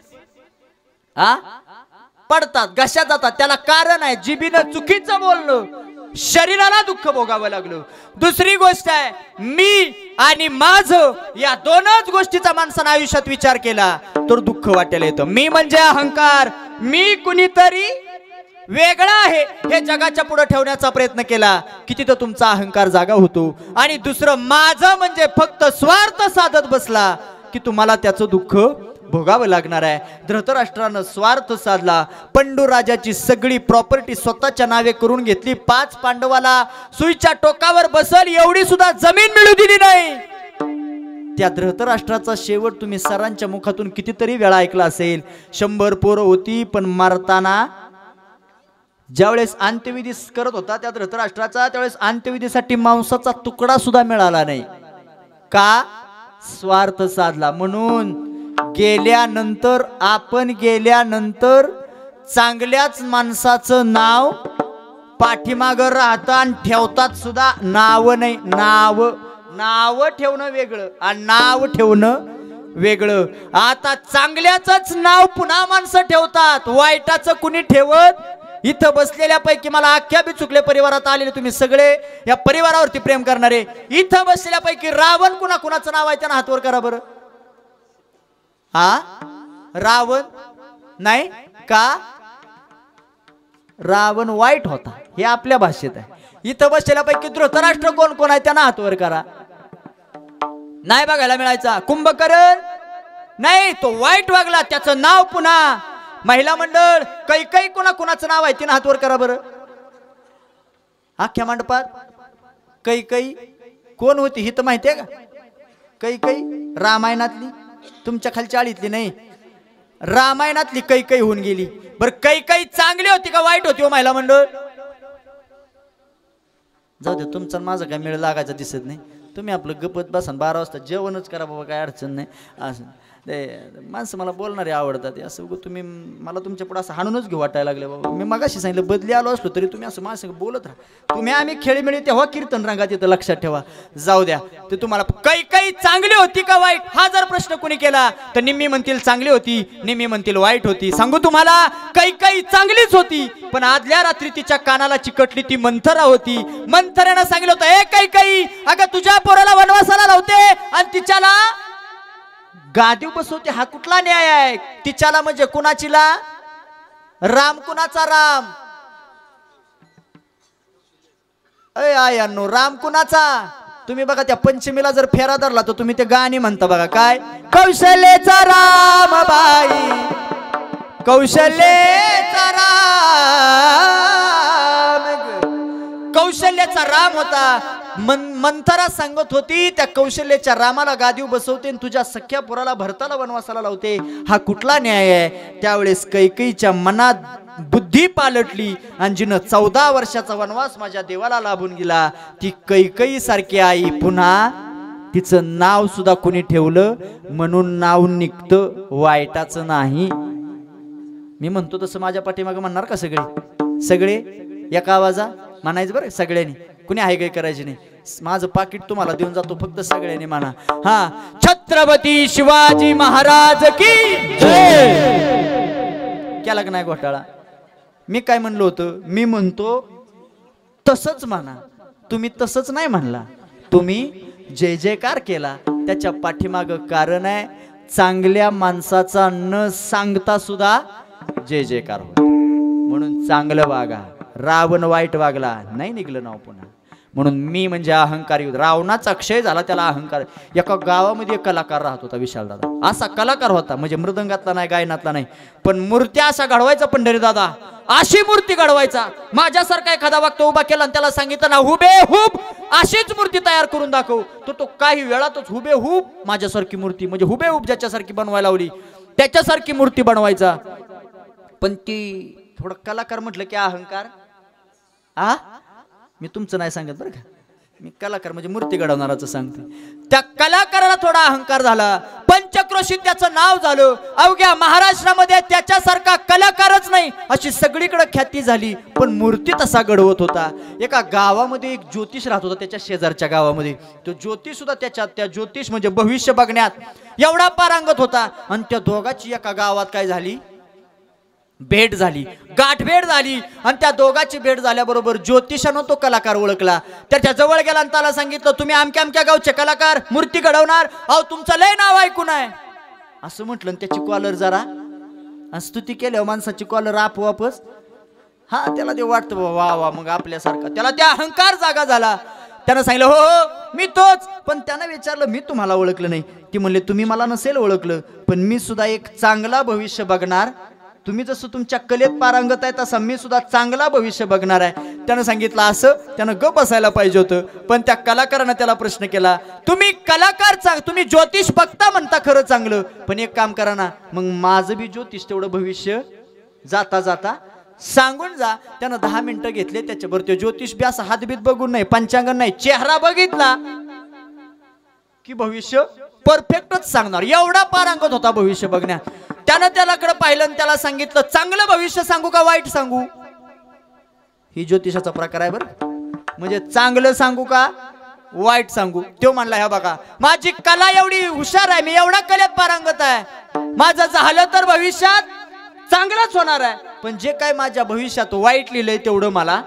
पडतात, घशात जातात. त्याला कारण आहे, जिभीनं चुकीचं बोलणं, शरीराला दुःख भोगावं लागलं. दुसरी गोष्ट आहे, मी आणि माझं, या 2च गोष्टीचा माणसानं आयुष्यात विचार केला तर दुःख वाट्याला येतं. मी म्हणजे अहंकार, मी कुणीतरी वेगळा आहे हे जगाच्या पुढे ठेवण्याचा प्रयत्न केला की तिथं तुमचा अहंकार जागा होतो. आणि दुसरं माझं म्हणजे फक्त स्वार्थ साधत बसला की तुम्हाला त्याचं दुःख भोगावं लागणार आहे. धृतराष्ट्रानं स्वार्थ साधला, पंडू राजाची सगळी प्रॉपर्टी स्वतःच्या नावे करून घेतली. 5 पांडवाला सुईच्या टोकावर बसल एवढी सुद्धा जमीन मिळू दिली नाही. त्या धृतराष्ट्राचा शेवट तुम्ही सरांच्या मुखातून कितीतरी वेळा ऐकला असेल. 100 पोरं होती पण मारताना ज्यावेळेस अंत्यविधी करत होता त्या धृतराष्ट्राचा, त्यावेळेस अंत्यविधीसाठी मांसाचा तुकडा सुद्धा मिळाला नाही. का? स्वार्थ साधला. म्हणून गेल्यानंतर, आपण गेल्यानंतर चांगल्याच माणसाचं नाव पाठीमागं राहतं आणि ठेवतात सुद्धा. नाव नाही, नाव ठेवणं वेगळं आणि नाव ठेवणं वेगळं. आता चांगल्याच नाव पुन्हा माणसं ठेवतात, वाईटाचं कुणी ठेवत. इथं बसलेल्या पैकी मला अख्ख्या बिचुकले परिवारात आलेले तुम्ही सगळे या परिवारावरती प्रेम करणारे, इथं बसलेल्या पैकी रावण कुणाचं नाव आहे त्यांना हातवर करा बरं. रावण नाही का? रावण वाईट होता हे आपल्या भाषेत आहे. इथं बसलेल्या पैकी धृतराष्ट्र कोण आहे त्यांना हातवर करा. नाही बघायला मिळायचा. कुंभकर्ण नाही, तो वाईट वागला, त्याचं नाव पुन्हा महिला मंडळ कैकई कुणाचं नाव आहे तिने हातवर करा बरं. अख्ख्या मंडपात कैकई कोण होती ही तर माहितीये का? कैकई रामायणातली, तुमच्या खालच्या आळीतली नाही, रामायणातली कैकई होऊन गेली. बरं कैकई चांगली होती का वाईट होती हो महिला मंडळ? जाऊ दे, तुमचा माझा काय मेळ लागायचा दिसत नाही. तुम्ही आपलं गपत बसा, 12 वाजता जेवणच करा बाबा, काय अडचण नाही. असं ते माणसं मला बोलणारे आवडतात. असं तुम्ही मला तुमच्या पुढे असं हाणूनच घेऊ वाटायला लागले बाबा. मी मगाशी सांगितलं बदली आलो असलो तरी तुम्ही असं माझ्या बोलत राहा. तुम्ही आम्ही खेळीमेळी तेव्हा कीर्तन रंगात येतं, लक्षात ठेवा. जाऊ द्या, ते तुम्हाला काही चांगली होती का वाईट हा जर प्रश्न कोणी केला तर निम्मी म्हणतील चांगली होती, निम्मी म्हणतील वाईट होती. सांगू तुम्हाला, काही चांगलीच होती, पण आदल्या रात्री तिच्या कानाला चिकटली ती मंथरा होती. मंथरेनं सांगितलं होतं, ए काही अगं तुझ्या पोराला वनवासाला लावते आणि तिच्याला गादीव बसवते, हा कुठला न्याय आहे? तिच्याला म्हणजे कुणाचीला? राम कुणाचा राम? अय आयांनो, राम कुणाचा? तुम्ही बघा त्या पंचमीला जर फेरा धरला तर तुम्ही ते गाणी म्हणता बघा, काय कौशल्याचा राम बाई, कौशल्याचा राम, कौशल्याचा राम होता. मंथरा सांगत होती त्या कौशल्याच्या रामाला गादीव बसवते आणि तुझ्या सख्या पुराला भरताला वनवासाला लावते, हा कुठला न्याय आहे? त्यावेळेस कैकेयीच्या मनात बुद्धी पालटली आणि जिनं 14 वर्षाचा वनवास माझ्या देवाला लाभून गेला, ती कैकेयी सारखी आई पुन्हा तिचं नाव सुद्धा कोणी ठेवलं म्हणून नाव निघतं, वाईटाचं नाही. मी म्हणतो तसं माझ्या पाठीमागं म्हणणार का सगळे एका आवाजा म्हणायचं बरं सगळ्यांनी, कुणी आहे काय करायची नाही. माझं पाकिट तुम्हाला देऊन जातो, फक्त सगळ्यांनी म्हणा. हा, छत्रपती शिवाजी महाराज की जय. केला का नाही घोटाळा? मी काय म्हणलो होतं? मी म्हणतो तसंच म्हणा. तुम्ही तसंच नाही म्हणला, तुम्ही जय जयकार केला. त्याच्या पाठीमाग कारण आहे, चांगल्या माणसाचा न सांगता सुद्धा जय जयकार होतो. म्हणून चांगलं वागा. रावण वाईट वागला, नाही निघलं नाव पुन्हा. म्हणून मी म्हणजे अहंकारी. रावणाचा क्षय झाला, त्याला अहंकार. एका गावामध्ये एक कलाकार राहत होता, विशाल दादा. असा कलाकार होता, म्हणजे मृदंगातला नाही, गायनातला नाही, पण मूर्त्या असा घडवायचा. पंढरी दादा अशी मूर्ती घडवायचा. माझ्यासारखा एखादा वाक्य उभा केला आणि त्याला सांगितलं ना हुबेहूब अशीच मूर्ती तयार करून दाखव, तो काही वेळातच हुबेहूब माझ्यासारखी मूर्ती, म्हणजे हुबेहूब ज्याच्यासारखी बनवायला लावली त्याच्यासारखी मूर्ती बनवायचा. पण ती थोडं कलाकार म्हटलं की अहंकार. मी तुमचं नाही सांगत बरं का, मी कलाकार म्हणजे मूर्ती घडवणाराचं सांगते. त्या कलाकाराला थोडा अहंकार झाला, पंचक्रोशीत त्याचं नाव झालं. अवघ्या महाराष्ट्रामध्ये त्याच्यासारखा कलाकारच नाही अशी सगळीकडे ख्याती झाली. पण मूर्ती तसा घडवत होता. एका गावामध्ये एक ज्योतिष राहत होता, त्याच्या शेजारच्या गावामध्ये. तो ज्योतिष सुद्धा त्या ज्योतिष म्हणजे भविष्य बघण्यात एवढा पारंगत होता. आणि त्या दोघांची एका गावात काय झाली, भेट झाली, गाठभेट झाली. आणि त्या दोघांची भेट झाल्याबरोबर ज्योतिषानं तो कलाकार ओळखला. त्याच्या जवळ गेला आणि त्याला सांगितलं, तुम्ही अमक्या गावचे कलाकार, मूर्ती घडवणार, अहो तुमचं लय नाव ऐकून आहे असं म्हटलं. त्याची कॉलर जरा स्तुती केल्यावर माणसाची कॉलर आपोआपच हा त्याला ते वाटतं वा वा, मग आपल्यासारखा त्याला त्या अहंकार जागा झाला. त्यानं सांगितलं हो हो मी तोच. पण त्यानं विचारलं मी तुम्हाला ओळखलं नाही. ती म्हणले तुम्ही मला नसेल ओळखलं, पण मी सुद्धा एक चांगला भविष्य बघणार. तुम्ही जसं तुमच्या कलेत पारंगत आहे तसा मी सुद्धा चांगला भविष्य बघणार आहे. त्यानं सांगितलं असं. त्यानं गप बसायला पाहिजे होतं. पण त्या कलाकारानं त्याला प्रश्न केला, तुम्ही कलाकार तुम्ही ज्योतिष बघता म्हणता खरं चांगलं, पण एक काम करा ना, मग माझं बी ज्योतिष तेवढं भविष्य जाता जाता सांगून जा. त्यानं 10 मिनिटं घेतले त्याच्यावर. ते ज्योतिष बी असं हातबीत बघून नाही, पंचांगण नाही, चेहरा बघितला की भविष्य परफेक्टच सांगणार. एवढा पारंगत होता भविष्य बघण्यात. त्यानं त्यालाकडे पाहिलं आणि त्याला सांगितलं, चांगलं भविष्य सांगू का वाईट सांगू? ही ज्योतिषाचा प्रकार आहे बरं. म्हणजे चांगलं सांगू का वाईट सांगू? तो म्हणला, ह्या बघा माझी कला एवढी हुशार आहे, मी एवढा कलेत पारंगत आहे, माझं झालं तर भविष्यात चांगलंच होणार आहे, पण जे काय माझ्या भविष्यात वाईट लिहिलंय तेवढं मला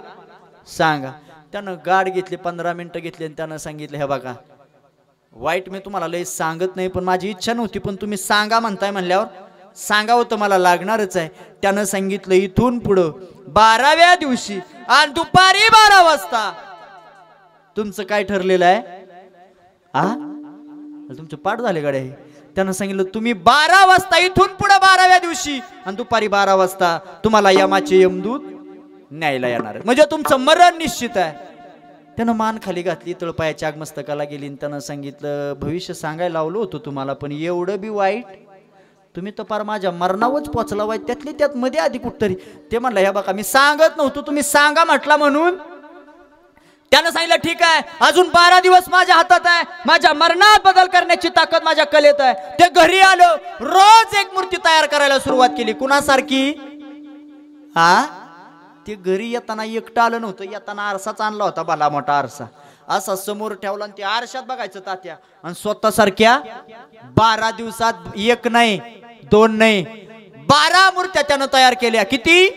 सांगा. त्यानं गाड घेतली, 15 मिनिटं घेतली आणि त्यानं सांगितलं, हे बघा वाईट मी तुम्हाला लय सांगत नाही, पण माझी इच्छा नव्हती, पण तुम्ही सांगा म्हणताय म्हणल्यावर सांगावं तर मला लागणारच आहे. त्यानं सांगितलं, इथून पुढं 12व्या दिवशी आणि दुपारी 12 वाजता तुमचं काय ठरलेलं आहे? तुमचं पाठ झाले गाड्या. त्यानं सांगितलं तुम्ही 12 वाजता इथून पुढे 12व्या दिवशी आणि दुपारी 12 वाजता तुम्हाला यमाचे यमदूत न्यायला येणार, म्हणजे तुमचं मरण निश्चित आहे. त्यानं मान खाली घातली, तळपायाच्या आगमस्तकाला गेली आणि त्यानं सांगितलं भविष्य सांगायला लावलं होतं तुम्हाला, पण एवढं बी वाईट तुम्ही तर पार माझ्या मरणावरच पोचला वाईट, त्यातली त्यात मध्ये आधी कुठतरी. ते म्हणलं ह्या बघा मी सांगत नव्हतो, तुम्ही सांगा म्हटला म्हणून. त्यानं सांगितलं ठीक आहे, अजून 12 दिवस माझ्या हातात आहे, माझ्या मरणात बदल करण्याची ताकद माझ्या कलेत आहे. ते घरी आलं, रोज एक मूर्ती तयार करायला सुरुवात केली. कुणासारखी? ते घरी येताना एकटं आलं नव्हतं, येताना आरसाच आणला होता, भला मोठा आरसा असा समोर ठेवला आणि ते आरशात बघायचं तात्या. आणि स्वतःसारख्या 12 दिवसात एक नाही 2 नाही 12 मूर्त्या त्यानं तयार केल्या. किती?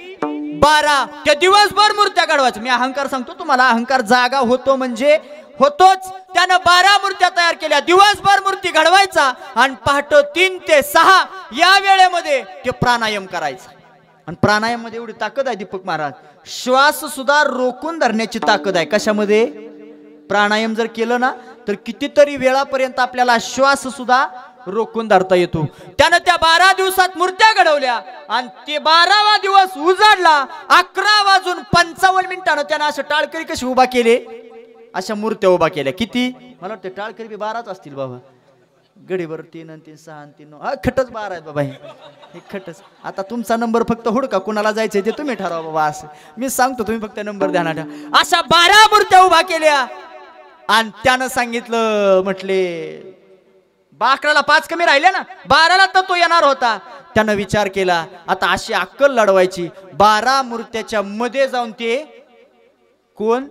12. त्या दिवसभर मूर्त्या घडवायच्या. मी अहंकार सांगतो तुम्हाला, अहंकार जागा होतो म्हणजे होतोच. त्यानं 12 मूर्त्या तयार केल्या, दिवसभर मूर्ती घडवायचा आणि पहाटे 3 ते 6 या वेळेमध्ये ते प्राणायाम करायचा. आणि प्राणायाम मध्ये एवढी ताकद आहे दीपक महाराज, श्वास सुद्धा रोखून धरण्याची ताकद आहे. कशामध्ये? प्राणायाम जर केलं ना तर कितीतरी वेळापर्यंत आपल्याला श्वास सुद्धा रोखून धरता येतो. त्यानं त्या 12 दिवसात मूर्त्या घडवल्या आणि ते 12वा दिवस उजाडला. 11:55 त्यानं असं टाळकरी कशी उभा केले, अशा मूर्त्या उभा केल्या. किती? मला वाटतं टाळकरी बी 12च असतील बाबा. गडीवर 3 आणि 3 6 आणि 3 9 खटच 12 आहेत बाबा. हे खटच. आता तुमचा नंबर फक्त हुडका, कुणाला जायचंय ते तुम्ही ठरवा बाबा. असं मी सांगतो, तुम्ही फक्त नंबर ध्यानात ठेवा. अशा 12 मूर्त्या उभा केल्या आणि त्यानं सांगितलं, म्हटले 11ला 5 कमी राहिले ना, 12ला तर तो येणार होता. त्यानं विचार केला आता अशी अक्कल लढवायची. 12 मूर्त्याच्या मध्ये जाऊन ते कोण?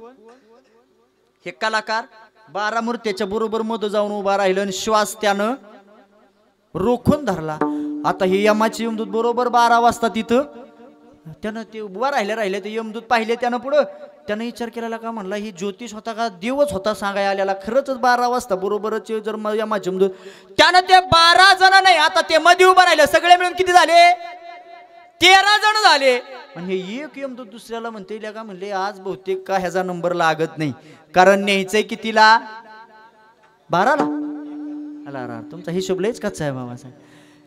हे कलाकार 12 मूर्त्याच्या बरोबर मध्ये जाऊन उभा राहिलं आणि श्वास त्यानं रोखून धरला. आता हे यमाचे यमदूत बरोबर 12 वाजता तिथं त्यानं ते उभा राहिले ते यमदूत पाहिले. त्यानं पुढं त्यानं विचार केलेला का, म्हणला ही ज्योतिष होता का देवच होता सांगाय आलेला, खरंच 12 वाजता बरोबरच जर यमाचे यमदूत. त्यानं ते 12 जण नाही, आता ते मध्ये उभा राहिले, सगळे मिळून किती झाले? 13 जण झाले. आणि हे एक यमदूत दुसऱ्याला म्हणते का, म्हणले आज बहुतेक का ह्याचा नंबर लागत नाही, कारण न्यायचंय कितीला? 12ला. अला तुमचा हिशोब लयच कच्चा आहे बाबा.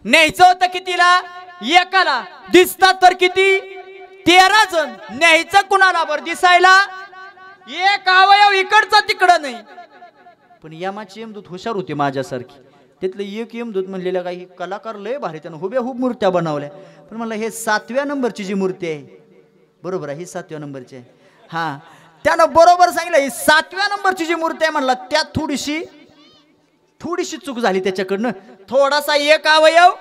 न्यायचं होतं कितीला? 1ला. दिसतात तर किती? 13 जण. न्यायचं कुणाला? बरं दिसायला एक अवयव इकडचा तिकडं नाही. पण यमाचे यमदूत हुशार होते माझ्यासारखी. तिथले एक यमदूत म्हणलेला काही कलाकार लय भारी, त्यानं हुबेहूब मूर्त्या बनवल्या. पण म्हणलं हे 7व्या नंबरची जी मूर्ती आहे, बरोबर आहे ही 7व्या नंबरची आहे. हा, त्यानं बरोबर सांगितलं ही 7व्या नंबरची जी मूर्ती आहे, म्हणला त्यात थोडीशी चूक झाली त्याच्याकडनं. थोडासा एक अवयव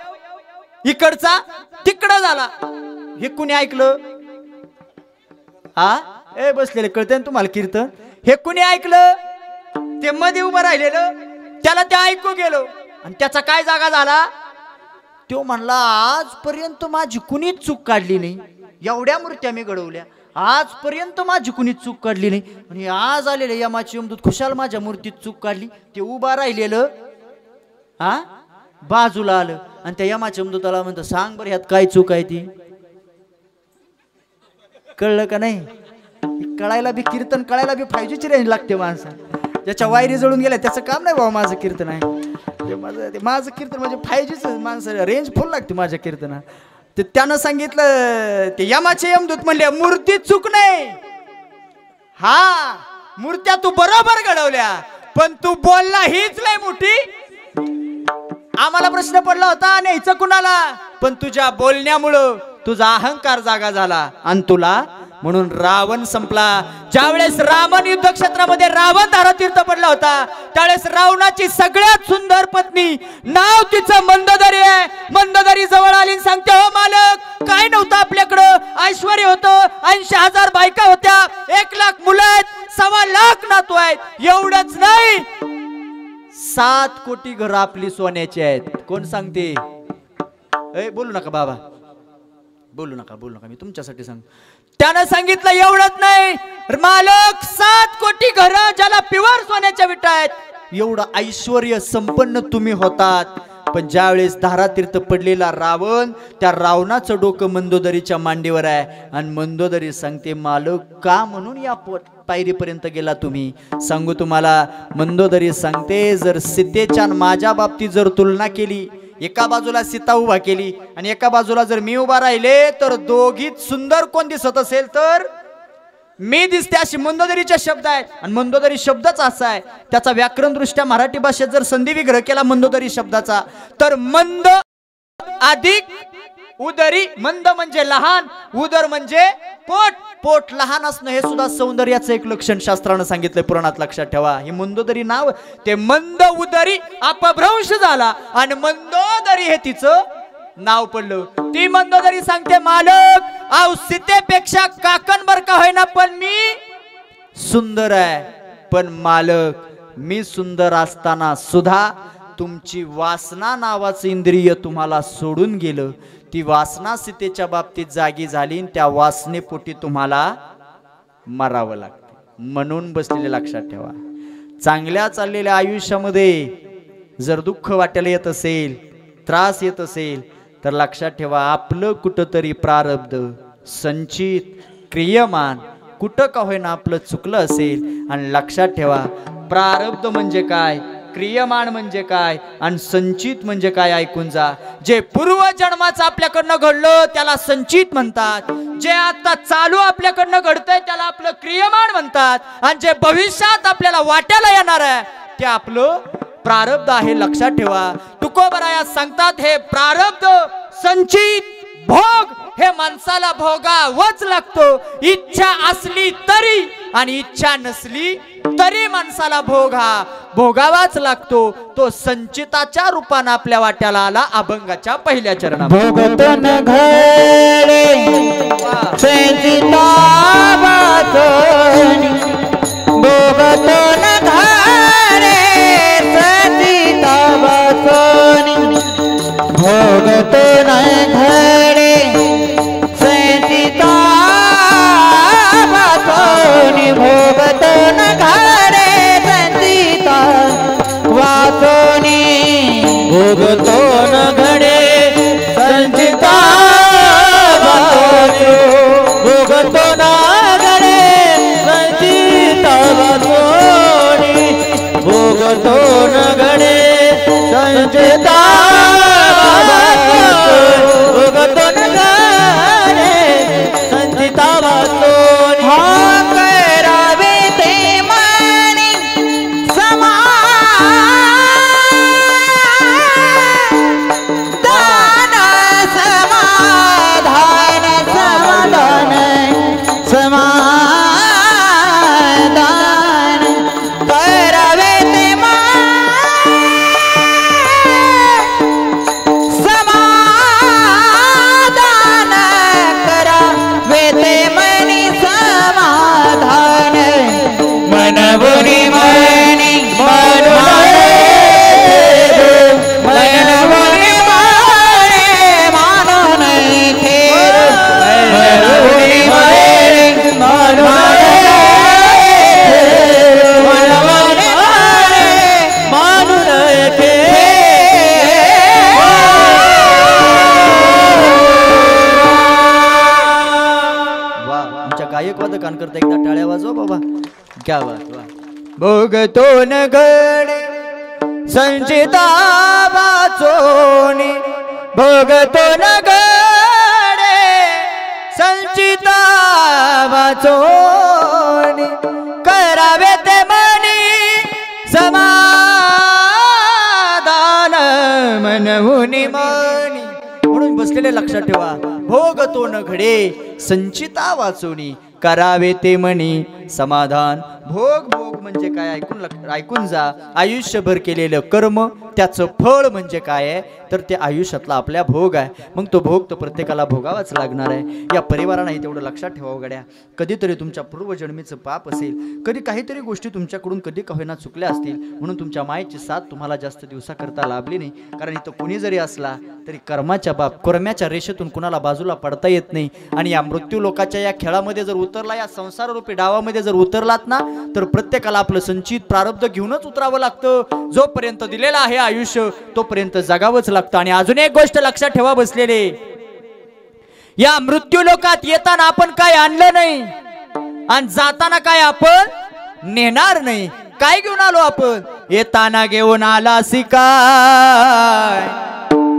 इकडचा तिकडं झाला. हे कुणी ऐकलं? बसलेले कळते ना तुम्हाला कीर्तन? हे कुणी ऐकलं? ते मध्ये उभं राहिलेलं त्याला ते ऐकू गेलो आणि त्याचा काय जागा झाला? तो म्हणला आजपर्यंत माझी कुणीच चूक काढली नाही, एवढ्या मूर्त्या मी घडवल्या, आजपर्यंत माझी कुणीच चूक काढली नाही, आणि आज आलेले यमाचे यमदूत खुशाल माझ्या मूर्तीत चूक काढली. ते उभा राहिलेलं बाजूला आलं आणि त्या यमाच्या यमदूताला म्हणतं सांग बरं ह्यात काय चूक आहे ती? कळलं का नाही? कळायला बी कीर्तन कळायला बी 5Gची रेंज लागते माणसा. ज्याच्या वायरी जळून गेल्या त्याचं काम नाही बाबा माझं कीर्तन आहे. माझं कीर्तन म्हणजे 5Gच माणसं रेंज फुल लागते माझ्या कीर्तनात. ते त्यानं सांगितलं, ते यमाचे यमदूत म्हणले मूर्ती चूक नाही, हा मूर्त्या तू बरोबर घडवल्या, पण तू बोलला हीच लय मोठी. आम्हाला प्रश्न पडला होता न्यायचं कुणाला, पण तुझ्या बोलण्यामुळं तुझा अहंकार जागा झाला आणि तुला म्हणून रावण संपला. ज्यावेळेस रावण युद्ध क्षेत्रामध्ये रावण धारातीर्थ पडला होता, त्यावेळेस रावणाची सगळ्यात सुंदर पत्नी, नाव तिचं मंदोदरी आहे. मंदोदरी जवळ आली आणि सांगते, हो मालक काय नव्हतं आपल्याकडं, ऐश्वर्य होतं, 80,000 बायका होत्या, 1,00,000 मुलं आहेत, 1,25,000 नातू आहेत. एवढंच नाही, 7 कोटी घरं आपली सोन्याची आहेत. कोण सांगते? बोलू नका बाबा, बोलू नका, मी तुमच्यासाठी सांग. त्यानं सांगितलं एवढंच नाही मालक, 7 कोटी घरं ज्याला प्युअर सोन्याच्या विटा आहेत, एवढं ऐश्वर्य संपन्न तुम्ही होतात. पण ज्यावेळेस धारातीर्थ पडलेला रावण, त्या रावणाचं डोकं मंदोदरीच्या मांडीवर आहे आणि मंदोदरी सांगते, मालक का म्हणून या पायरीपर्यंत गेला तुम्ही? सांगू तुम्हाला, मंदोदरी सांगते, जर सीतेच्या माझ्या बाबतीत जर तुलना केली, एका बाजूला सीता उभा केली आणि एका बाजूला जर मी उभा राहिले, तर दोघीत सुंदर कोण दिसत असेल तर मी दिसते, अशी मंदोदरीचे शब्द आहेत. आणि मंदोदरी शब्दच असा आहे, त्याचा व्याकरण दृष्ट्या मराठी भाषेत जर संधी विग्रह केला मंदोदरी शब्दाचा, तर मंद अधिक उदरी. मंद म्हणजे लहान, उदर म्हणजे पोट. पोट लहान असणं हे सुद्धा सौंदर्याचं एक लक्षण शास्त्रानं सांगितलंय, पुराणात. लक्षात ठेवा, ही मंदोदरी नाव, ते मंद उदरी अपभ्रंश झाला आणि मंदोदरी हे तिचं नाव पडलं. ती मंदोदरी सांगते, मालक आव सीतेपेक्षा काकणभर का होईना पण मी सुंदर आहे. पण मालक, मी सुंदर असताना सुद्धा तुमची वासना नावाचं इंद्रिय तुम्हाला सोडून गेलं. ती वासना सीतेच्या बाबतीत जागी झाली, त्या वासनेपोटी तुम्हाला मरावं लागतं. म्हणून बसलेले लक्षात ठेवा, चांगल्या चाललेल्या आयुष्यामध्ये जर दुःख वाटायला येत असेल, त्रास येत असेल, तर लक्षात ठेवा, आपलं कुठंतरी प्रारब्ध संचित क्रियमान कुठं का होईना आपलं चुकलं असेल. आणि लक्षात ठेवा, प्रारब्ध म्हणजे काय, क्रियमान म्हणजे काय आणि संचित म्हणजे काय ऐकून जा. जे पूर्वजन्माचं आपल्याकडनं घडलं त्याला संचित म्हणतात, जे आता चालू आपल्याकडनं घडतंय त्याला आपलं क्रियमान म्हणतात, आणि जे भविष्यात आपल्याला वाट्याला येणार आहे ते आपलं प्रारब्ध आहे. लक्षात ठेवा, तुकोबराया सांगतात, हे प्रारब्ध संचित भोग हे माणसाला भोगावंच लागतो. इच्छा असली तरी आणि इच्छा नसली तरी माणसाला भोग हा भोगावाच लागतो. तो संचिताच्या रूपानं आपल्या वाट्याला आला अभंगाच्या पहिल्या चरणात. भोगतो न घडे संचिता वाचोनी, भोगतो न घडे संचिता वाचोनी, भोगतो न घडे संचिता वाचोनी, भोगतो न घडे संचिता वाचोनी, भोगतो न घडे संचिता वाचोनी, भोगतो न घडे संचिता वाचोनी, भोगतो न घडे संचिता वाचोनी, भोगतो न घडे संचिता वाचोनी. हा करावे ते माने समाधान, समाधान, समाधान, समाधान, करावे ते समाधान, करावे ते मनी समाधान, मनवुनी मनी मनवुनी मने मानून ठेव, मनवुनी मनी मनवुनी मानून ठेव. वा, आमच्या गायक वादकान करता एकदा टाळ्या वाजवा बाबा, क्या बात. वा. भोगतो न घडे संचिता वाचोनी, भोगतो न घडे संचिता वाचोनी, करावे ते मनी समाधान, मनहुनी मनी. म्हणून बसलेले लक्षात ठेवा, भोगतो न घडे संचिता वाचोनी, करावे ते मनी समाधान. भोग भोग म्हणजे काय ऐकून जा. आयुष्यभर केलेलं कर्म त्याचं फळ म्हणजे काय आहे तर ते आयुष्यातला आपल्या भोग आहे. मग तो भोग तर प्रत्येकाला भोगावाच लागणार आहे. या परिवाराने तेवढं लक्षात ठेवावं गड्या. कधीतरी तुमच्या पूर्वजन्मीचं पाप असेल, कधी काहीतरी गोष्टी तुमच्याकडून कधी का होईना चुकल्या असतील, म्हणून तुमच्या मायेची साथ तुम्हाला जास्त दिवसाकरता लाभली नाही. कारण इथं कुणी जरी असला तरी कर्माच्या रेषेतून कुणाला बाजूला पडता येत नाही. आणि या मृत्यू लोकाच्या या खेळामध्ये जर उतरला या संसार रूपी डावामध्ये जर उतरलात ना तर प्रत्येकाला आपलं संचित प्रारब्ध घेऊनच उतरावं लागतं. जोपर्यंत दिलेलं आहे आयुष्य तोपर्यंत जगावंच लागतं. आणि अजून एक गोष्ट लक्षात ठेवा बसलेले, या मृत्यू लोकात येताना आपण काय आणलं नाही आणि जाताना काय आपण नेणार नाही. काय घेऊन आलो आपण? येताना घेऊन आला शिकाय.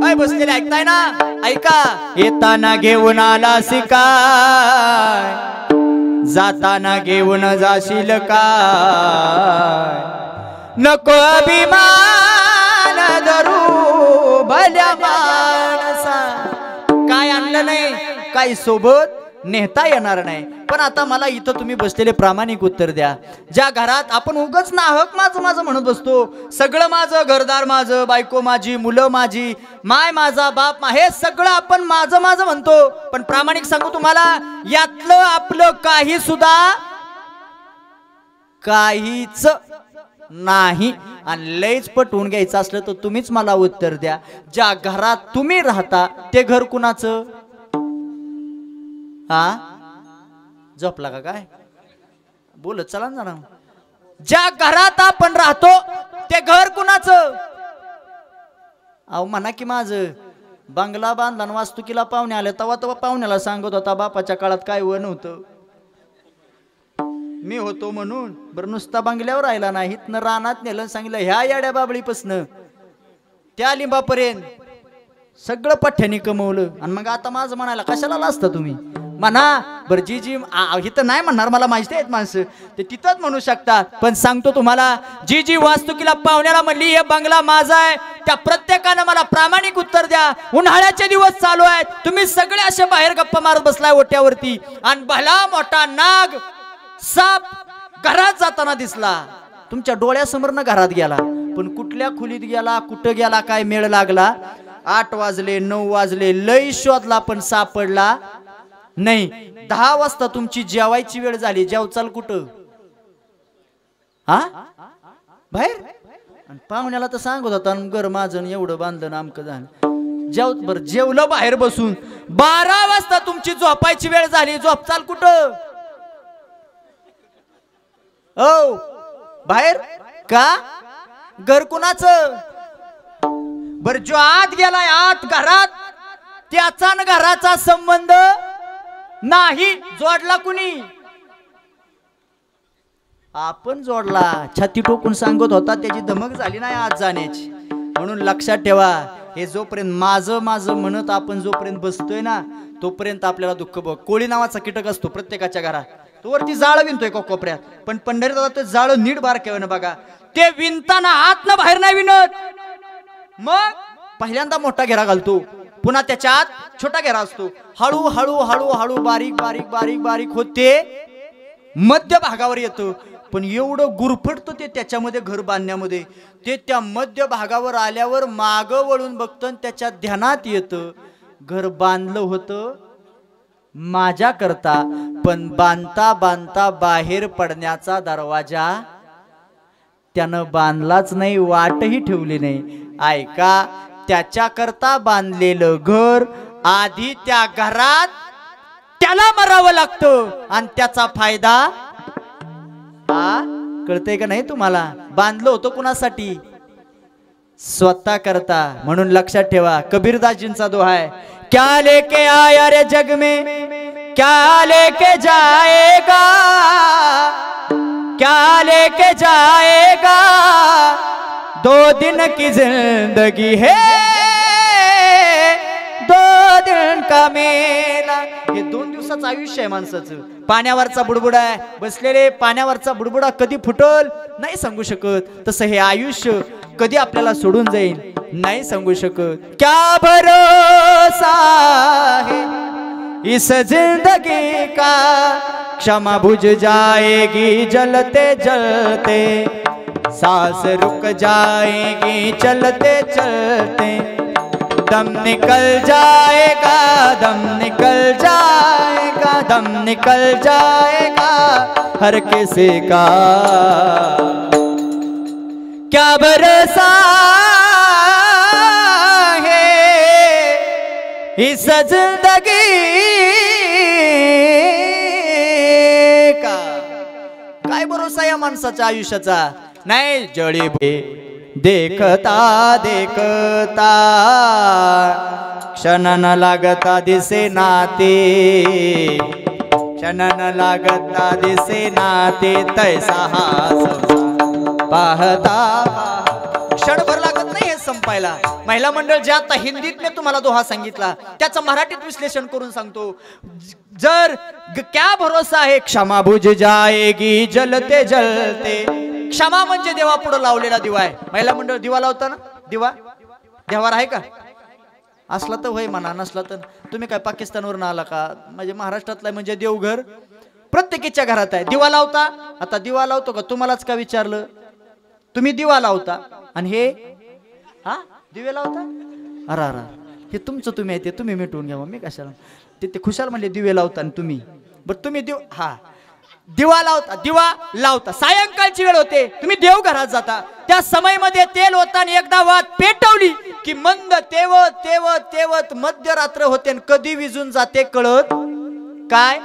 काय बसलेले ऐकताय ना? ऐका. येताना घेऊन आला शिकाय, जाताना घेऊन जाशील काय. नको अभिमान धरू भल्या माणसा. काय आणलं नाही, काही सोबत नेता येणार नाही. पण आता मला इथं तुम्ही बसलेले प्रामाणिक उत्तर द्या. ज्या घरात आपण उगच नाहक माझं माझं म्हणत बसतो, सगळं माझं, घरदार माझं, बायको माझी, मुलं माझी, माय माझा, बाप हे सगळं आपण माझं माझं म्हणतो. पण प्रामाणिक सांगू तुम्हाला, यातलं आपलं काही सुद्धा काहीच नाही. आणि लयच पटवून घ्यायचं असलं तर तुम्हीच मला उत्तर द्या. ज्या घरात तुम्ही राहता ते घर कुणाचं? हा, झोपला का काय? बोलत चला ना. ज्या घरात आपण राहतो ते घर कुणाचं? अहो म्हणा की माझं. बंगला बांधला आणि वास्तुकीला पाहुणे आले तेव्हा पाहुण्याला सांगत होता बापाच्या काळात काय व नव्हतं, मी होतो म्हणून. बरं नुसता बंगल्यावर राहिला नाही, इथनं रानात नेलं, सांगितलं ह्या येड्या बाबळीपासनं त्या लिंबापर्यंत सगळं पठ्ठ्याने कमवलं. आणि मग आता माझं म्हणायला कशाला लाजता तुम्ही? म्हणा बरं. जी जी इथं नाही म्हणणार, मला माहिती आहेत माणसं ते तिथंच म्हणू शकतात. पण सांगतो तुम्हाला, जी जी वास्तुकीला पाहुण्याला म्हणली हे बंगला माझा आहे, त्या प्रत्येकानं मला प्रामाणिक उत्तर द्या. उन्हाळ्याचे दिवस चालू आहेत, तुम्ही सगळे असे बाहेर गप्पा मारत बसलाय ओट्यावरती, आणि भला मोठा नाग साप घरात जाताना दिसला. तुमच्या डोळ्यासमोरनं घरात गेला, पण कुठल्या खोलीत गेला, कुठं गेला, काय मेळ लागला? 8 वाजले, 9 वाजले, लई शोधला पण सापडला नाही. 10 वाजता तुमची जेवायची वेळ झाली, जेवचाल कुठं? हा, बाहेर. आणि पाहुण्याला तर सांगत होता घर माझं एवढं बांधलं आमकं झालं. बरं जेवलं बाहेर बसून. 12 वाजता तुमची झोपायची वेळ झाली, झोपचाल कुठं? ओ बाहेर का? घर कुणाचं? बर जो आत गेलाय आत घरात, त्याचा न घराचा संबंध नाही. जोडला कुणी? आपण जोडला. छाती टोकून सांगत होता, त्याची धमक झाली नाही आज जाण्याची. म्हणून लक्षात ठेवा, हे जोपर्यंत माझं माझं म्हणत आपण जोपर्यंत बसतोय ना तोपर्यंत आपल्याला दुःख. बघ, कोळी नावाचा कीटक असतो प्रत्येकाच्या घरात, तो वरती जाळं विणतोय कोपऱ्यात. पण पंढरीत ते जाळं नीट बारकावं बघा, ते विणताना आतनं बाहेर नाही विणत. मग पहिल्यांदा मोठा घेरा घालतो, पुन्हा त्याच्यात छोटा घेरा असतो. हळू हळू हळू हळू बारीक बारीक बारीक बारीक होते, मध्य भागावर येतं. पण एवढं गुरफटतं ते त्याच्यामध्ये घर बांधण्यामध्ये, ते त्या मध्य भागावर आल्यावर माग वळून बघतं, त्याच्या ध्यानात येतं घर बांधलं होतं माझ्या करता, पण बांधता बांधता बाहेर पडण्याचा दरवाजा त्यानं बांधलाच नाही, वाटही ठेवली नाही. ऐका, त्याच्या करता बांधलेलं घर आधी त्या घरात त्याला मरावं लागतं, आणि त्याचा फायदा कळतंय का नाही तुम्हाला? बांधलं होतं कुणासाठी? स्वतः करता. म्हणून लक्षात ठेवा, कबीरदासजींचा दोहा आहे, क्या लेके आया रे जग में क्या लेके जाएगा, क्या लेके जाएगा, 2 दिन की जिंदगी है 2 दिन का मेला. हे 2 दिवसाचं आयुष्य आहे माणसाचं. पाण्यावरचा बुडबुडा आहे, बसलेले पाण्यावरचा बुडबुडा कधी फुटल नाही सांगू शकत. तसं हे आयुष्य कधी आपल्याला सोडून जाईल नाही सांगू शकत. क्या भरोसा है इस जिंदगी का, क्षमा बुझ जाएगी जलते जलते, सांस रुक जाएगी चलते चलते, दम निकल जाएगा, दम निकल जाएगा, दम निकल जाएगा हर किसी का. क्या भरोसा है इस जिंदगी माणसाच्या आयुष्याचा. नाही जळी देखता देखता क्षण न लागता दिसे नाते, क्षण न लागता दिसे नाते तैसा हा संसार पाहता. क्षणभर लागत नाही हे संपायला. महिला मंडळ जे आता हिंदीत तुम्हाला दोहा सांगितला त्याचं मराठीत विश्लेषण करून सांगतो. जर क्या भरोसा है क्षमा बुझ जाएगी जलते जलते. क्षमा म्हणजे देवा पुढे लावलेला दिवा आहे. महिला मंडळ दिवा लावताना दिवा देवावर आहे का? असला तर होय म्हणा, नसला तर तुम्ही काय पाकिस्तानवरून आला का? म्हणजे महाराष्ट्रातला म्हणजे देवघर प्रत्येकीच्या घरात आहे. दिवा लावता. आता दिवा लावतो का तुम्हालाच का विचारलं? तुम्ही दिवा लावता आणि हे हा दिवे लावता. अरे अरे हे तुमचं तुम्ही आहे ते तुम्ही मिटवून घ्या. मी कशाला ते खुशाल म्हणले दिवे लावता आणि तुम्ही बरं तुम्ही दिवा लावता. दिवा लावता सायंकाळची वेळ होते, तुम्ही देवघरात जाता. त्या समयमध्ये तेल होता आणि एकदा वात पेटवली की मंद तेवत तेवत तेवत मध्यरात्र होते आणि कधी विजून जाते कळत काय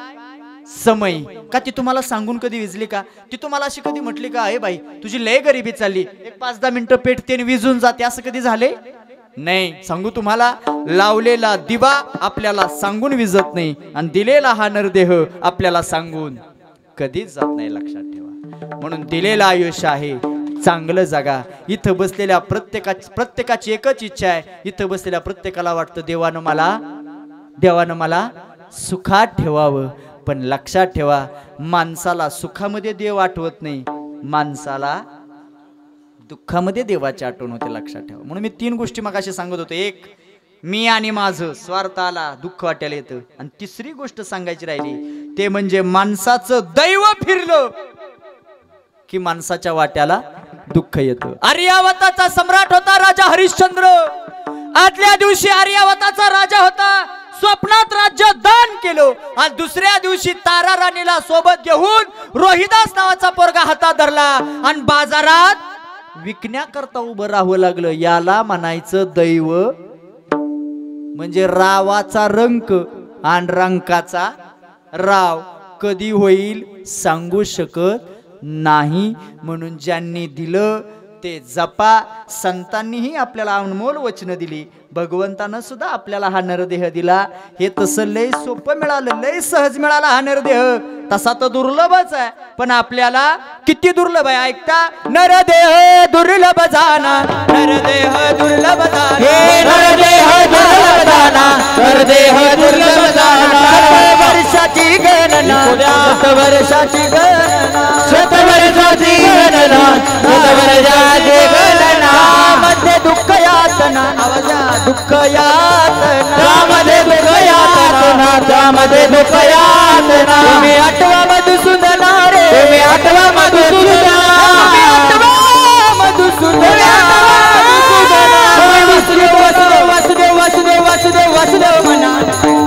समय का? ती तुम्हाला सांगून कधी विजली का? ती तुम्हाला अशी कधी म्हटली का हे बाई तुझी लय गरिबी चालली, एक 5-10 मिनिटं पेटते आणि विजून जाते, असं कधी झाले नाही. सांगू तुम्हाला, लावलेला दिवा आपल्याला सांगून विजत नाही आणि दिलेला हा नरदेह आपल्याला सांगून कधीच जात नाही. लक्षात ठेवा. म्हणून दिलेलं आयुष्य आहे चांगलं जगा. इथं बसलेल्या प्रत्येकाची एकच इच्छा आहे. इथं बसलेल्या प्रत्येकाला वाटतं देवानं मला सुखात ठेवावं. पण लक्षात ठेवा, माणसाला सुखामध्ये देव आठवत नाही, माणसाला दुःखामध्ये देवाची आठवण होते. लक्षात ठेवा. म्हणून मी 3 गोष्टी मगाशी सांगत होतो. एक, मी आणि माझं स्वार्थ आला दुःख वाटायला येतं. आणि तिसरी गोष्ट सांगायची राहिली ते म्हणजे माणसाचं दैव फिरलं की माणसाच्या वाट्याला दुःख येतं. आर्यावताचा सम्राट होता राजा हरिश्चंद्र. आदल्या दिवशी आर्यावताचा राजा होता, स्वप्नात राज्य दान केलं आणि दुसऱ्या दिवशी तारा राणीला सोबत घेऊन रोहिदास नावाचा पोरगा हातात धरला आणि बाजारात विकण्याकरता उभं राहावं लागलं. याला म्हणायचं दैव. म्हणजे रावाचा रंक आणि रंकाचा राव कधी होईल सांगू शकत नाही. म्हणून ज्यांनी दिलं ते जपा. संतांनीही आपल्याला अनमोल वचनं दिली. भगवंतानं सुद्धा आपल्याला हा नरदेह दिला. हे तसं लय सोपं मिळालं, लय सहज मिळाला हा नरदेह. तसा तर दुर्लभच आहे, पण आपल्याला किती दुर्लभ आहे ऐकता. नरदेह दुर्लभ जाना, नरदेह दुर्लभ जाना, नरदेह दुर्लभ जाना, नरदेह दुर्लभ जाना. वर्षाची गणना, वर्षाची गणना, शतवर्षाची गणना, शतवर्षाची गणना. मध्ये दुःख यातना, आवाजा दुःख यातना, त्यामध्ये दुःख यातना, त्यामध्ये दुःख यातना. तुम्ही आठवा मधुसूदना रे, तुम्ही आठवा मधुसूदना, तुम्ही आठवा मधुसूदना. वासुदेव वासुदेव वासुदेव वासुदेव वासुदेव म्हणा,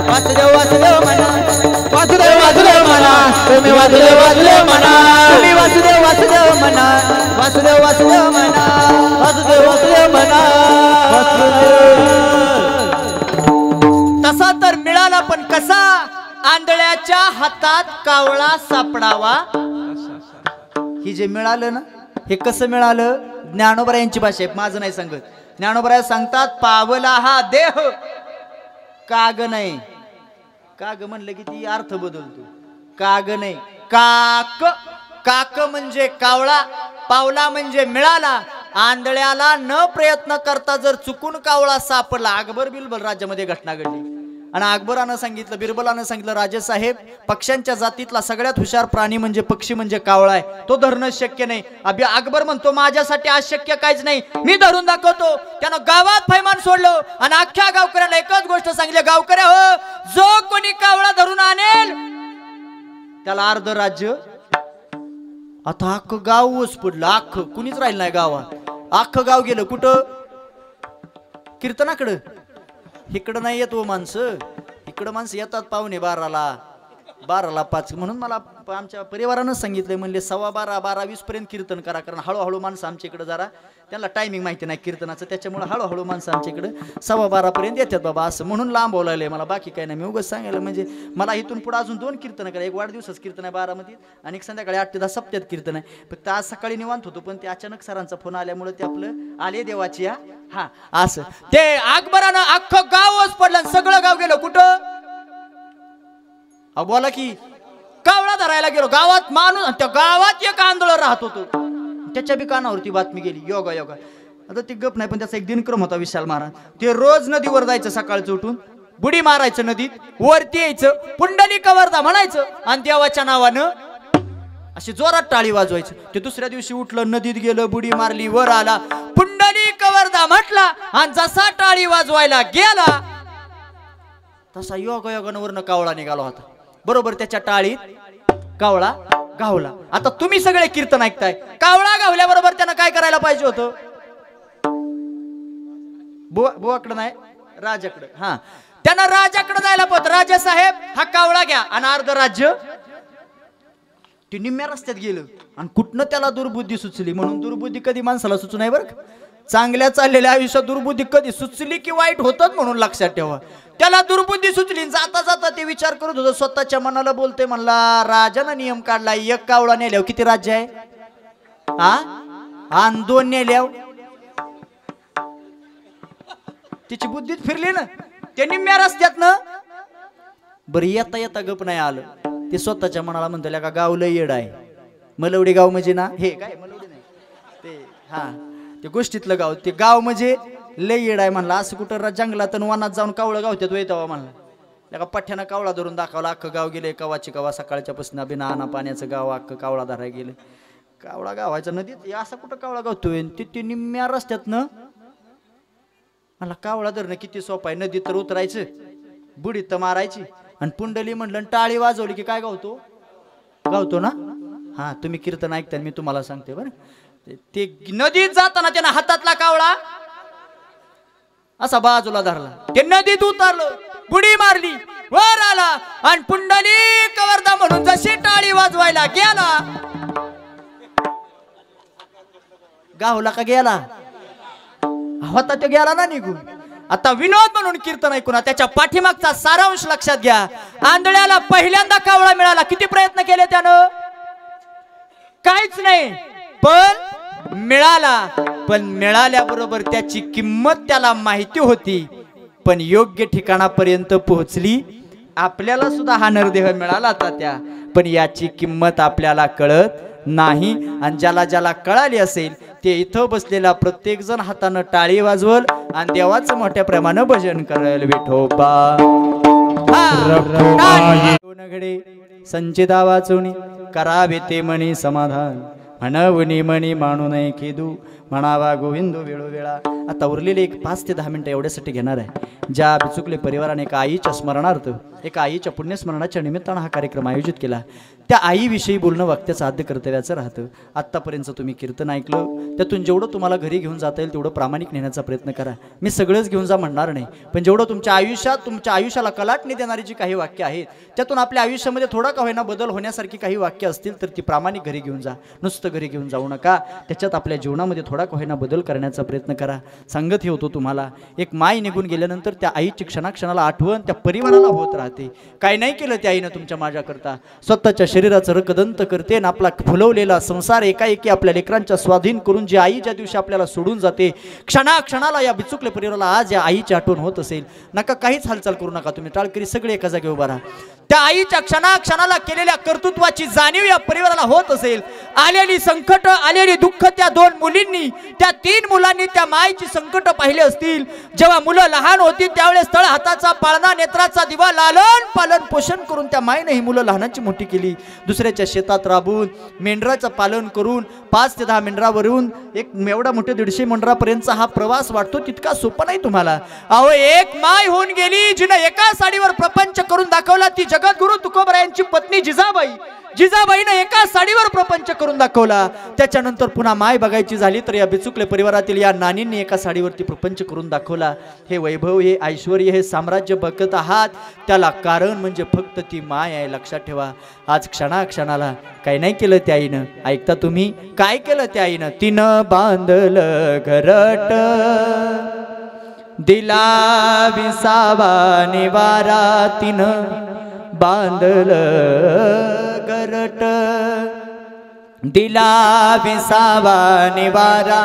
वासुदेव वासुदेव म्हणा, वासुदेव वासुदेव म्हणा. तुम्ही वासुदेव वासुदेव म्हणा, तुम्ही वासुदेव वासुदेव म्हणा, वासुदेव वासुदेव म्हणा, वासुदेव वासुदेव म्हणा. तसा तर मिळाला पण कसा? आंधळ्याच्या हातात कावळा सापडावा. ही जे मिळालं ना, हे कसं मिळालं? ज्ञानोबा यांची भाषा आहे, माझं नाही सांगत. ज्ञानोबा सांगतात पावला हा देह काग नाही. काग म्हणलं की ती अर्थ बदलतो. काग नाही, काक. काक म्हणजे कावळा, पावला म्हणजे मिळाला. आंधळ्याला न प्रयत्न करता जर चुकून कावळा सापडला. अकबर बिरबल राज्यामध्ये घटना घडली आणि अकबरानं सांगितलं, बिरबलानं सांगितलं, राजेसाहेब पक्ष्यांच्या जातीतला सगळ्यात हुशार प्राणी म्हणजे पक्षी म्हणजे कावळा आहे, तो धरणं शक्य नाही. अकबर म्हणतो माझ्यासाठी आज शक्य काहीच नाही, मी धरून दाखवतो. त्यानं गावात फैमान सोडलं आणि अख्ख्या गावकऱ्यांना एकच गोष्ट सांगितली, गावकऱ्या हो, जो कोणी कावळा धरून आणेल त्याला अर्ध राज्य. आता अख्खं गावच पडलं, अख्खं कुणीच राहिलं नाही गावात. अख्खं गाव गेलं कुठं? कीर्तनाकडं. इकडं नाही येत हो माणसं, इकडं माणसं येतात पाहुणे बाराला. 12ला 5 म्हणून मला आमच्या परिवारानं सांगितलंय, म्हणले 12:15 12:20 पर्यंत कीर्तन करा, कारण हळूहळू माणसं आमच्या इकडे जरा त्यांना टायमिंग माहिती नाही कीर्तनाचं, त्याच्यामुळे हळूहळू माणसं आमच्या इकडे 12:15 पर्यंत येतात बाबा, असं म्हणून लांब बोलायलंय मला, बाकी काही नाही. मी उगाच सांगायला म्हणजे मला इथून पुढे अजून 2 कीर्तन करा, एक वाढदिवसाचं कीर्तन आहे बारामतीत आणि एक संध्याकाळी 8 ते 10 सप्त्यात कीर्तन आहे. फक्त आज सकाळी निवांत होतो, पण ते अचानक सरांचा फोन आल्यामुळे ते आपलं आले देवाची हा असं ते अकबरानं अख्खं गावच पडलं, सगळं गाव गेलं कुठं, बोला की कावळा धरायला गेलो. गावात माणूस, त्या गावात एक आंधळ राहत होतो, त्याच्या बी कानावरती बातमी गेली. योगा योगा आता ती गप नाही, पण त्याचा एक दिनक्रम होता विशाल महाराज. ते रोज नदीवर जायचं, सकाळचं उठून बुडी मारायचं नदीत, वरती यायचं, पुंडलिकावरदा म्हणायचं आणि देवाच्या नावानं अशी जोरात टाळी वाजवायचं. ते दुसऱ्या दिवशी उठलं, नदीत गेलं, बुडी मारली, वर आला, पुंडलिकावरदा म्हटला आणि जसा टाळी वाजवायला गेला तसा योगा योगानं वरनं कावळा निघाला होता. बरोबर त्याच्या टाळीत कावळा गावला. आता तुम्ही सगळे कीर्तन ऐकताय, कावळा गावल्याबरोबर त्यानं काय करायला पाहिजे होतं? बुवाकडे नाही, राजाकडे. हा, त्यानं राजाकडे जायला पाहिजे. राजा साहेब हा कावळा घ्या आणि अर्ध राज्य. ते निम्म्या रस्त्यात गेलं आणि कुठनं त्याला दुर्बुद्धी सुचली. म्हणून दुर्बुद्धी कधी माणसाला सुचू नाही बरं. चांगल्या चाललेल्या आयुष्यात दुर्बुद्धी कधी सुचली की वाईट होतात, म्हणून लक्षात ठेवा. त्याला दुर्बुद्धी सुचली, जाता जाता ते विचार करत होतं, स्वतःच्या मनाला बोलते, म्हणला राजानं नियम काढला, एक कावळा नेल्यावर किती राज्य आहे, आणि 2 नेल्यावर. तिची बुद्धीत फिरली ना, ते निम्म्या रस्त्यातनं. बरं येता येता गप नाही आलं, ते स्वतःच्या मनाला म्हणतो का गाव लय येड आहे. मलवडी गाव म्हणजे ना, हे काय मलवडी नाही ते, हा ते गोष्टीतलं गाव, ते गाव म्हणजे लय येड आहे म्हणला. असं कुठं जंगलात वनात जाऊन कावळं गावत्यात वैतावा म्हणला. का पठ्ठ्यानं कावळा धरून दाखवला, अख्खं गाव गेले, कवाची कवा सकाळच्या पासून बिना आणा पाण्याचं गाव अख्खं कावळा धरायला गेले. कावळा गावायचा नदीत, असं कुठं कावळा गावतोय. ते निम्म्या रस्त्यातनं मला कावळा धरणं किती सोपं आहे. नदीत तर उतरायचं, बुडीत तर मारायची, आणि पुंडली म्हणलं टाळी वाजवली की काय गावतो ना. हा, तुम्ही कीर्तन ऐकता, मी तुम्हाला सांगते बरं. ते नदीत जाताना त्यानं हातातला कावळा असा बाजूला धरला, ते नदीत उतरलं, बुडी मारली, वर आला आणि पुंडलिकावरदा म्हणून जशी टाळी वाजवायला गेला, गावला का गेला, होता तो गेला ना निघून. आता विनोद म्हणून कीर्तन ऐकून त्याच्या पाठीमागचा सारांश लक्षात घ्या. आंधळ्याला पहिल्यांदा कावळा मिळाला, किती प्रयत्न केले त्यानं, काहीच नाही, पण मिळाला. पण मिळाल्याबरोबर त्याची किंमत त्याला माहिती होती, पण योग्य ठिकाणापर्यंत पोहोचली. आपल्याला सुद्धा हा नरदेह मिळाला त्या, पण याची किंमत आपल्याला कळत नाही. आणि ज्याला ज्याला कळाली असेल ते इथं बसलेला प्रत्येक जण हातानं टाळी वाजवल आणि देवाचं मोठ्या प्रेमानं भजन करेल. विठोबा संचिता वाचुनी करावे ते मनी समाधान, म्हणवनी मनी मानू नये खेदू, म्हणावा गोविंदो वेळोवेळा. आता उरलेले एक 5 ते 10 मिनिटं एवढ्यासाठी घेणार आहे. ज्या बिचुकले परिवाराने एका आईच्या स्मरणार्थ, एका आईच्या पुण्यस्मरणाच्या निमित्तानं हा कार्यक्रम आयोजित केला, त्या आईविषयी बोलणं वाक्याचं आद्य कर्तव्याचं राहतं. आत्तापर्यंत तुम्ही कीर्तन ऐकलं, त्यातून जेवढं तुम्हाला घरी घेऊन जाता येईल तेवढं प्रामाणिक नेण्याचा प्रयत्न करा. मी सगळंच घेऊन जा म्हणणार नाही, पण जेवढं तुमच्या आयुष्यात, तुमच्या आयुष्याला कलाटणी देणारी जी काही वाक्य आहेत, त्यातून आपल्या आयुष्यामध्ये थोडा का होईना बदल होण्यासारखी काही वाक्य असतील तर ती प्रामाणिक घरी घेऊन जा. नुसतं घरी घेऊन जाऊ नका, त्याच्यात आपल्या जीवनामध्ये थोडा का होईना बदल करण्याचा प्रयत्न करा. सांगत हे होतो तुम्हाला, एक माय निघून गेल्यानंतर त्या आईची क्षणाक्षणाला आठवण त्या परिवाराला होत राहते. काय नाही केलं त्या आईनं तुमच्या माझ्याकरता, स्वतःच्या शरीराचं रकदंत करते आणि आपला फुलवलेला संसार एकाएकी आपल्या लेकरांच्या स्वाधीन करून जी आई ज्या दिवशी आपल्याला सोडून जाते, क्षणाक्षणाला या बिचुकले परिवाराला आज या आईची आठवण होत असेल, नका काहीच हालचाल करू नका. तुम्ही टाळकरी सगळे एका जागी उभा राहा. त्या आईच्या क्षणाक्षणाला केलेल्या कर्तृत्वाची जाणीव या परिवाराला होत असेल. आलेली संकट, आलेली दुःख त्या 2 मुलींनी, त्या 3 मुलांनी त्या मायची संकट पाहिले असतील. जेव्हा मुलं लहान होती त्यावेळेस तळ हाताचा पाळणा, नेत्राचा दिवा, लालन पालन पोषण करून त्या मायने ही मुलं लहानाची मोठी केली. दुसऱ्याच्या शेतात राबून मेंढराचं पालन करून 5 ते 10 मेंढरावरून एक एवढा मोठे 150 मेंढरापर्यंतचा हा प्रवास वाटतो तितका सोपा नाही तुम्हाला. अहो, एक माय होऊन गेली जिने एका साडीवर प्रपंच करून दाखवला, ती जगद्गुरु तुकोबरायांची पत्नी जिजाबाई, जिजाबाईनं एका साडीवर प्रपंच करून दाखवला. त्याच्यानंतर पुन्हा माय बघायची झाली तर या बिचुकले परिवारातील या नानींनी एका साडीवरती प्रपंच करून दाखवला. हे वैभव, हे ऐश्वर, हे साम्राज्य बघत आहात, त्याला कारण म्हणजे फक्त ती माय आहे. लक्षात ठेवा. आज क्षणाक्षणाला काही नाही केलं त्या आईनं. ऐकता तुम्ही काय केलं त्या आईनं? तिनं बांधलं घरट, दिला विसावा निवारा. तिनं बांधलं घरट, दिला विसावा निवारा.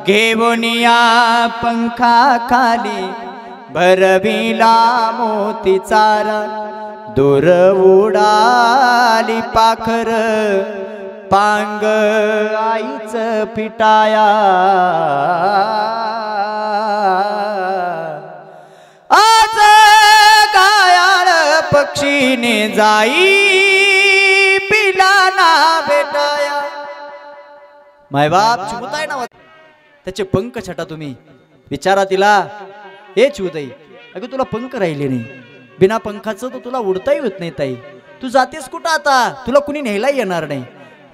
घेऊन या पंखा खाली भरविला मोती चारा. दूर उडाली पाखर, पांग आईच पिटाया. आज गायाळ पक्षीने जाई, पिला ना भेटाया. मायबाप चिमुताई ना त्याचे पंख छटा. तुम्ही विचारा तिला, हे चिमुताई अगं तुला पंख राहिले नाही, बिना पंखाचं तर तुला उडताही होत नाही ताई. तू जातेस कुठं आता? तुला कुणी न्यायलाही येणार नाही.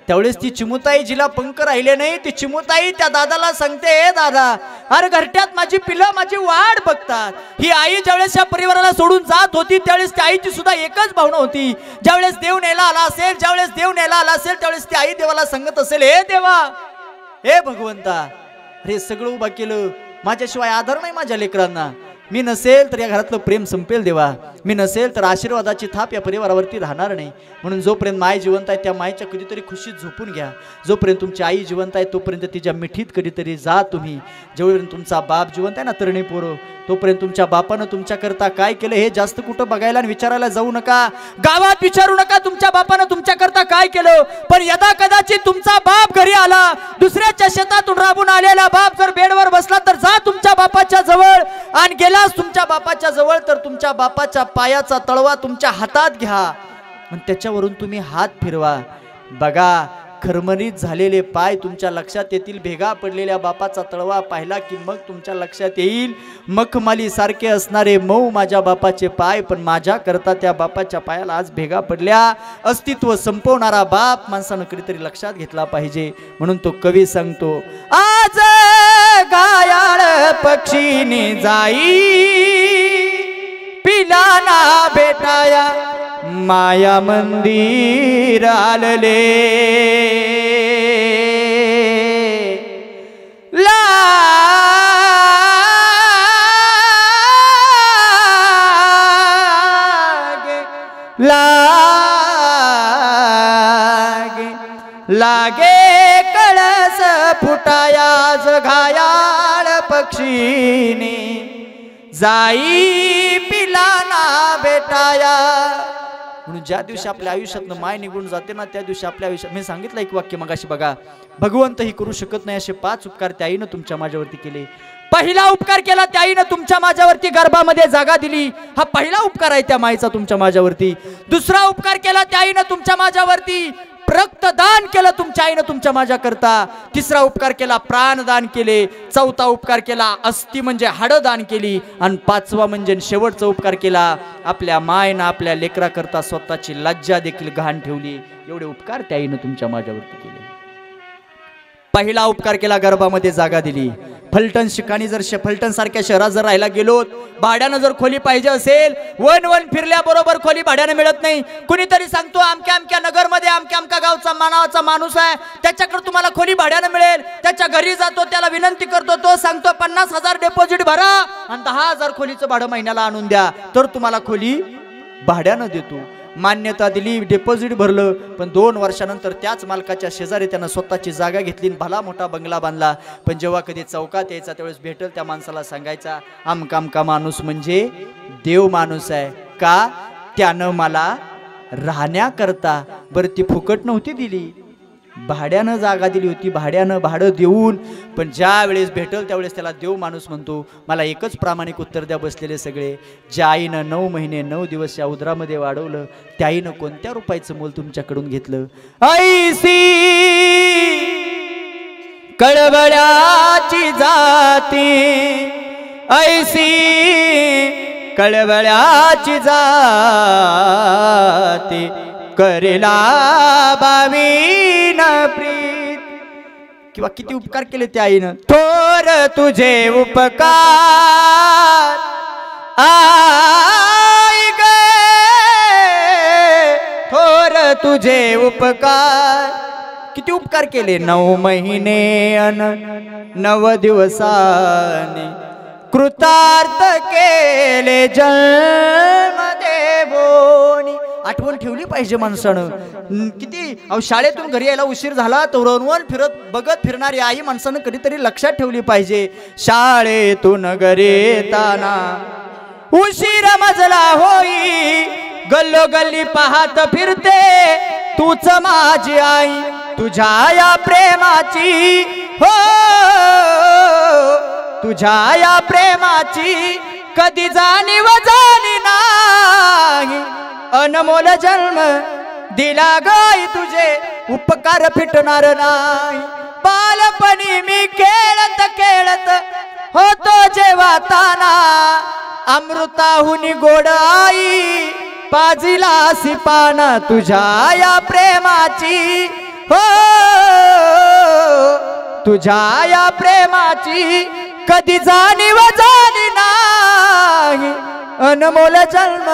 त्यावेळेस ती चिमुताई जिला पंख राहिले नाही, ती चिमुताई त्या दादाला सांगते, दादा अरे घरट्यात माझी पिलं माझी वाट बघतात. ही आई ज्यावेळेस या परिवाराला सोडून जात होती त्यावेळेस त्या आईची सुद्धा एकच भावना होती. ज्यावेळेस देव न्यायला आला असेल, ज्यावेळेस देव न्यायला आला असेल त्यावेळेस ती आई देवाला सांगत असेल, हे देवा, हे भगवंता, अरे सगळं उभा केलं, माझ्याशिवाय आधार नाही माझ्या लेकरांना. मी नसेल तर या घरातलं प्रेम संपेल देवा. मी नसेल तर आशीर्वादाची थाप या परिवारावरती राहणार नाही. म्हणून जोपर्यंत माय जिवंत आहे त्या मायच्या कधीतरी खुशीत झोपून घ्या. जोपर्यंत तुमची आई जिवंत आहे तोपर्यंत तिच्या मिठीत कधीतरी जा तुम्ही. जेवढपर्यंत तुमचा बाप जिवंत आहे ना तरणी पोरं, तोपर्यंत तुमच्या बापानं तुमच्याकरता काय केलं हे जास्त कुठं बघायला आणि विचारायला जाऊ नका. गावात विचारू नका तुमच्या बापानं तुमच्याकरता काय केलं. पण यदा कदाचित तुमचा बाप घरी आला, दुसऱ्याच्या शेतातून राबून आलेला बाप जर बेडवर बसला तर जा तुमच्या बापाच्या जवळ. आणि गेलास तुमच्या बापाच्या जवळ तर तुमच्या बापाच्या पायाचा तळवा तुमच्या हातात घ्या आणि त्याच्यावरून तुम्ही हात फिरवा. बघा खरमरीत झालेले पाय तुमच्या लक्षात येतील. भेगा पडलेल्या बापाचा तळवा पाहिला की मग तुमच्या लक्षात येईल मखमाली सारखे असणारे मऊ माझ्या बापाचे पाय. पण माझ्या करता त्या बापाच्या पायाला आज भेगा पडल्या. अस्तित्व संपवणारा बाप माणसानं कधीतरी लक्षात घेतला पाहिजे. म्हणून तो कवी सांगतो, आज गायाळ पक्षीने जाई, पिला ना भेटाया. माया मंदिर आलले लागे कळस फुटाया. घायाळ पक्षीने जाई, पिला ना भेटाया. म्हणून ज्या दिवशी आपल्या आयुष्यातनं माय निघून जाते ना त्या दिवशी आपल्या आयुष्यात, मी सांगितलं एक वाक्य मगाशी बघा, भगवंत ही करू शकत नाही असे 5 उपकार त्या आईनं तुमच्या माझ्यावरती केले. पहिला उपकार केला त्या आईनं तुमच्या माझ्यावरती गर्भामध्ये जागा दिली. हा पहिला उपकार आहे त्या माईचा तुमच्या माझ्यावरती. दुसरा उपकार केला त्या आईनं तुमच्या माझ्यावरती, रक्तदान केलं तुमच्या आईनं तुमच्या माझ्याकरता. तिसरा उपकार केला प्राणदान केले. चौथा उपकार केला अस्थि म्हणजे हाडं दान केली. आणि 5वा म्हणजे शेवटचा उपकार केला आपल्या मायनं आपल्या लेकराकरता स्वतःची लज्जा देखील गहाण ठेवली. एवढे उपकार त्या आईनं तुमच्या माझ्यावरती केले. पहिला उपकार केला गर्भामध्ये जागा दिली. फलटण ठिकाणी जर फलटण सारख्या शहरात जर राहायला गेलो, भाड्यानं जर खोली पाहिजे असेल, वन फिरल्याबरोबर खोली भाड्यानं मिळत नाही. कुणीतरी सांगतो अमक्या अमक्या नगरमध्ये अमक्या अमक्या गावचा मानावाचा माणूस आहे, त्याच्याकडे तुम्हाला खोली भाड्यानं मिळेल. त्याच्या घरी जातो, त्याला विनंती करतो, तो सांगतो 50,000 डिपॉझिट भरा आणि 10,000 खोलीचं भाडं महिन्याला आणून द्या, तर तुम्हाला खोली भाड्यानं देतो. मान्यता दिली, डिपॉझिट भरलं. पण 2 वर्षानंतर त्याच मालकाच्या शेजारी त्यानं स्वतःची जागा घेतली, भला मोठा बंगला बांधला. पण जेव्हा कधी चौकात यायचा त्यावेळेस भेटल त्या माणसाला सांगायचा आमका माणूस म्हणजे देव माणूस आहे. का? त्यानं मला राहण्याकरता, बरं ती फुकट नव्हती दिली, भाड्यानं जागा दिली होती, भाड्यानं भाडं देऊन. पण ज्या वेळेस भेटल त्यावेळेस त्याला देव माणूस म्हणतो. मला एकच प्रामाणिक उत्तर द्या बसलेले सगळे, ज्या आईनं 9 महिने 9 दिवस या उदरामध्ये वाढवलं त्या आईनं कोणत्या रुपयाचं मोल तुमच्याकडून घेतलं? ऐसी कळवळ्याची जाती, ऐसी कळवळ्याची जाती, करेला बावीन प्रीत. किंवा किती उपकार केले त्या आईनं. थोर तुझे उपकार आई गे, थोर तुझे उपकार. किती उपकार केले. 9 महिने अन 9 दिवसाने कृतार्थ केले जन्म देवोनी. आठवण ठेवली पाहिजे माणसानं. किती शाळेतून घरी यायला उशीर झाला तर रनवन फिरत बघत फिरणारी आई माणसानं कधीतरी लक्षात ठेवली पाहिजे. शाळेतून घरी येताना उशीर मजला होई, गल्लोगल्ली पाहत फिरते तूच माझी आई. तुझ्या या प्रेमाची हो, तुझ्या या प्रेमाची कधी जाणीव झाली नाही. अनमोल जन्म दिला गाई, तुझे उपकार फिटणार नाही. बालपणी मी खेळत खेळत होतो जेव्हा ताना, अमृताहुनी गोड आई पाजिला सिपाना. तुझ्या या प्रेमाची हो, तुझ्या या प्रेमाची कधी जाणीव झाली नाही. अनमोल जन्म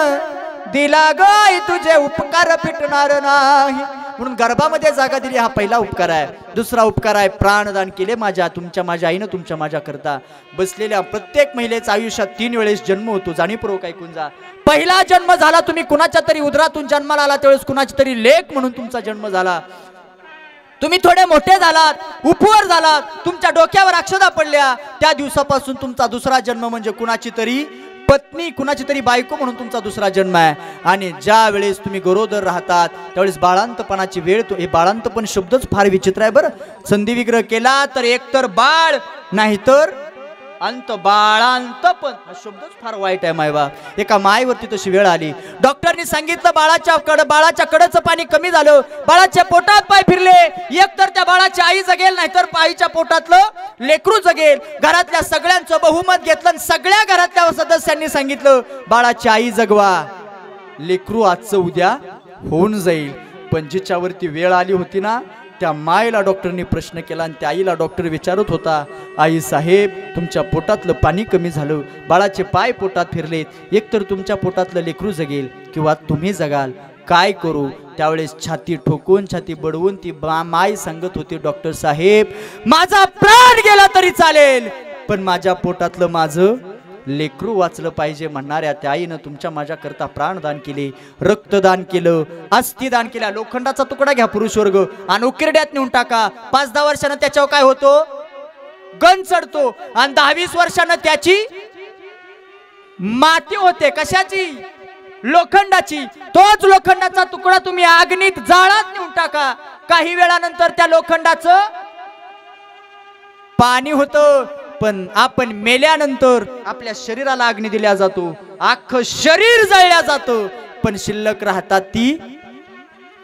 दिला गाई, तुझे उपकार फिटणार नाही. म्हणून गर्भामध्ये जागा दिली हा पहिला उपकार आहे. दुसरा उपकार आहे प्राणदान केले माझ्या तुमच्या माझ्या आईनं तुमच्या माझ्या करता. बसलेल्या प्रत्येक महिलेच्या आयुष्यात 3 वेळेस जन्म होतो. जाणीवपूर्वक ऐकून जा. पहिला जन्म झाला तुम्ही कुणाच्या तरी उदरातून जन्माला आला त्यावेळेस कुणाची तरी लेक म्हणून तुमचा जन्म झाला. तुम्ही थोडे मोठे झालात, उपवर झालात, तुमच्या डोक्यावर अक्षदा पडल्या, त्या दिवसापासून तुमचा दुसरा जन्म म्हणजे कुणाची तरी पत्नी, कुणाची तरी बायको म्हणून तुमचा दुसरा जन्म आहे. आणि ज्या वेळेस तुम्ही गरोदर राहतात त्यावेळेस बाळांतपणाची वेळ. हे बाळांतपण शब्दच फार विचित्र आहे बरं. संधी विग्रह केला तर एकतर बाळ नाहीतर अंत. बाळांतपण हा शब्दच फार वाईट आहे मायबा. एका मायवरती तशी वेळ आली. डॉक्टरनी सांगितलं बाळाच्या कडचं पाणी कमी झालं, बाळाच्या पोटात पाय फिरले, एकतर त्या बाळाची आई जगेल नाहीतर आईच्या पोटातलं लेकरू जगेल. घरातल्या सगळ्यांचं बहुमत घेतलं आणि सगळ्या घरातल्या सदस्यांनी सांगितलं बाळाची आई जगवा, लेकरू आजचं उद्या होऊन जाईल. पण जिच्यावरती वेळ आली होती ना त्या मायला डॉक्टरनी प्रश्न केला आणि त्या आईला डॉक्टर विचारत होता, आई साहेब तुमच्या पोटातलं पाणी कमी झालं, बाळाचे पाय पोटात फिरलेत, एकतर तुमच्या पोटातलं लेकरू जगेल किंवा तुम्ही जगाल, काय करू. त्यावेळेस छाती ठोकून छाती बडवून ती माय सांगत होती, डॉक्टर साहेब माझा प्राण गेला तरी चालेल पण माझ्या पोटातलं माझं लेकरू वाचलं पाहिजे. म्हणणाऱ्या त्या आईनं तुमच्या माझ्या करता प्राणदान केले, रक्तदान केलं, अस्थिदान केलं. लोखंडाचा तुकडा घ्या पुरुष वर्ग आणि उकिरड्यात नेऊन टाका. 5-10 वर्षानं त्याच्यावर काय होतो, गंज चढतो आणि 10-20 वर्षानं त्याची माती होते. कशाची, लोखंडाची. तोच लोखंडाचा तुकडा तुम्ही अग्नीत जाळात नेऊन टाका, काही वेळानंतर त्या लोखंडाचं पाणी होतं. पण आपण मेल्यानंतर आपल्या शरीराला अग्नी दिल्या जातो, अख्खं शरीर जळल्या जातं, पण शिल्लक राहतात ती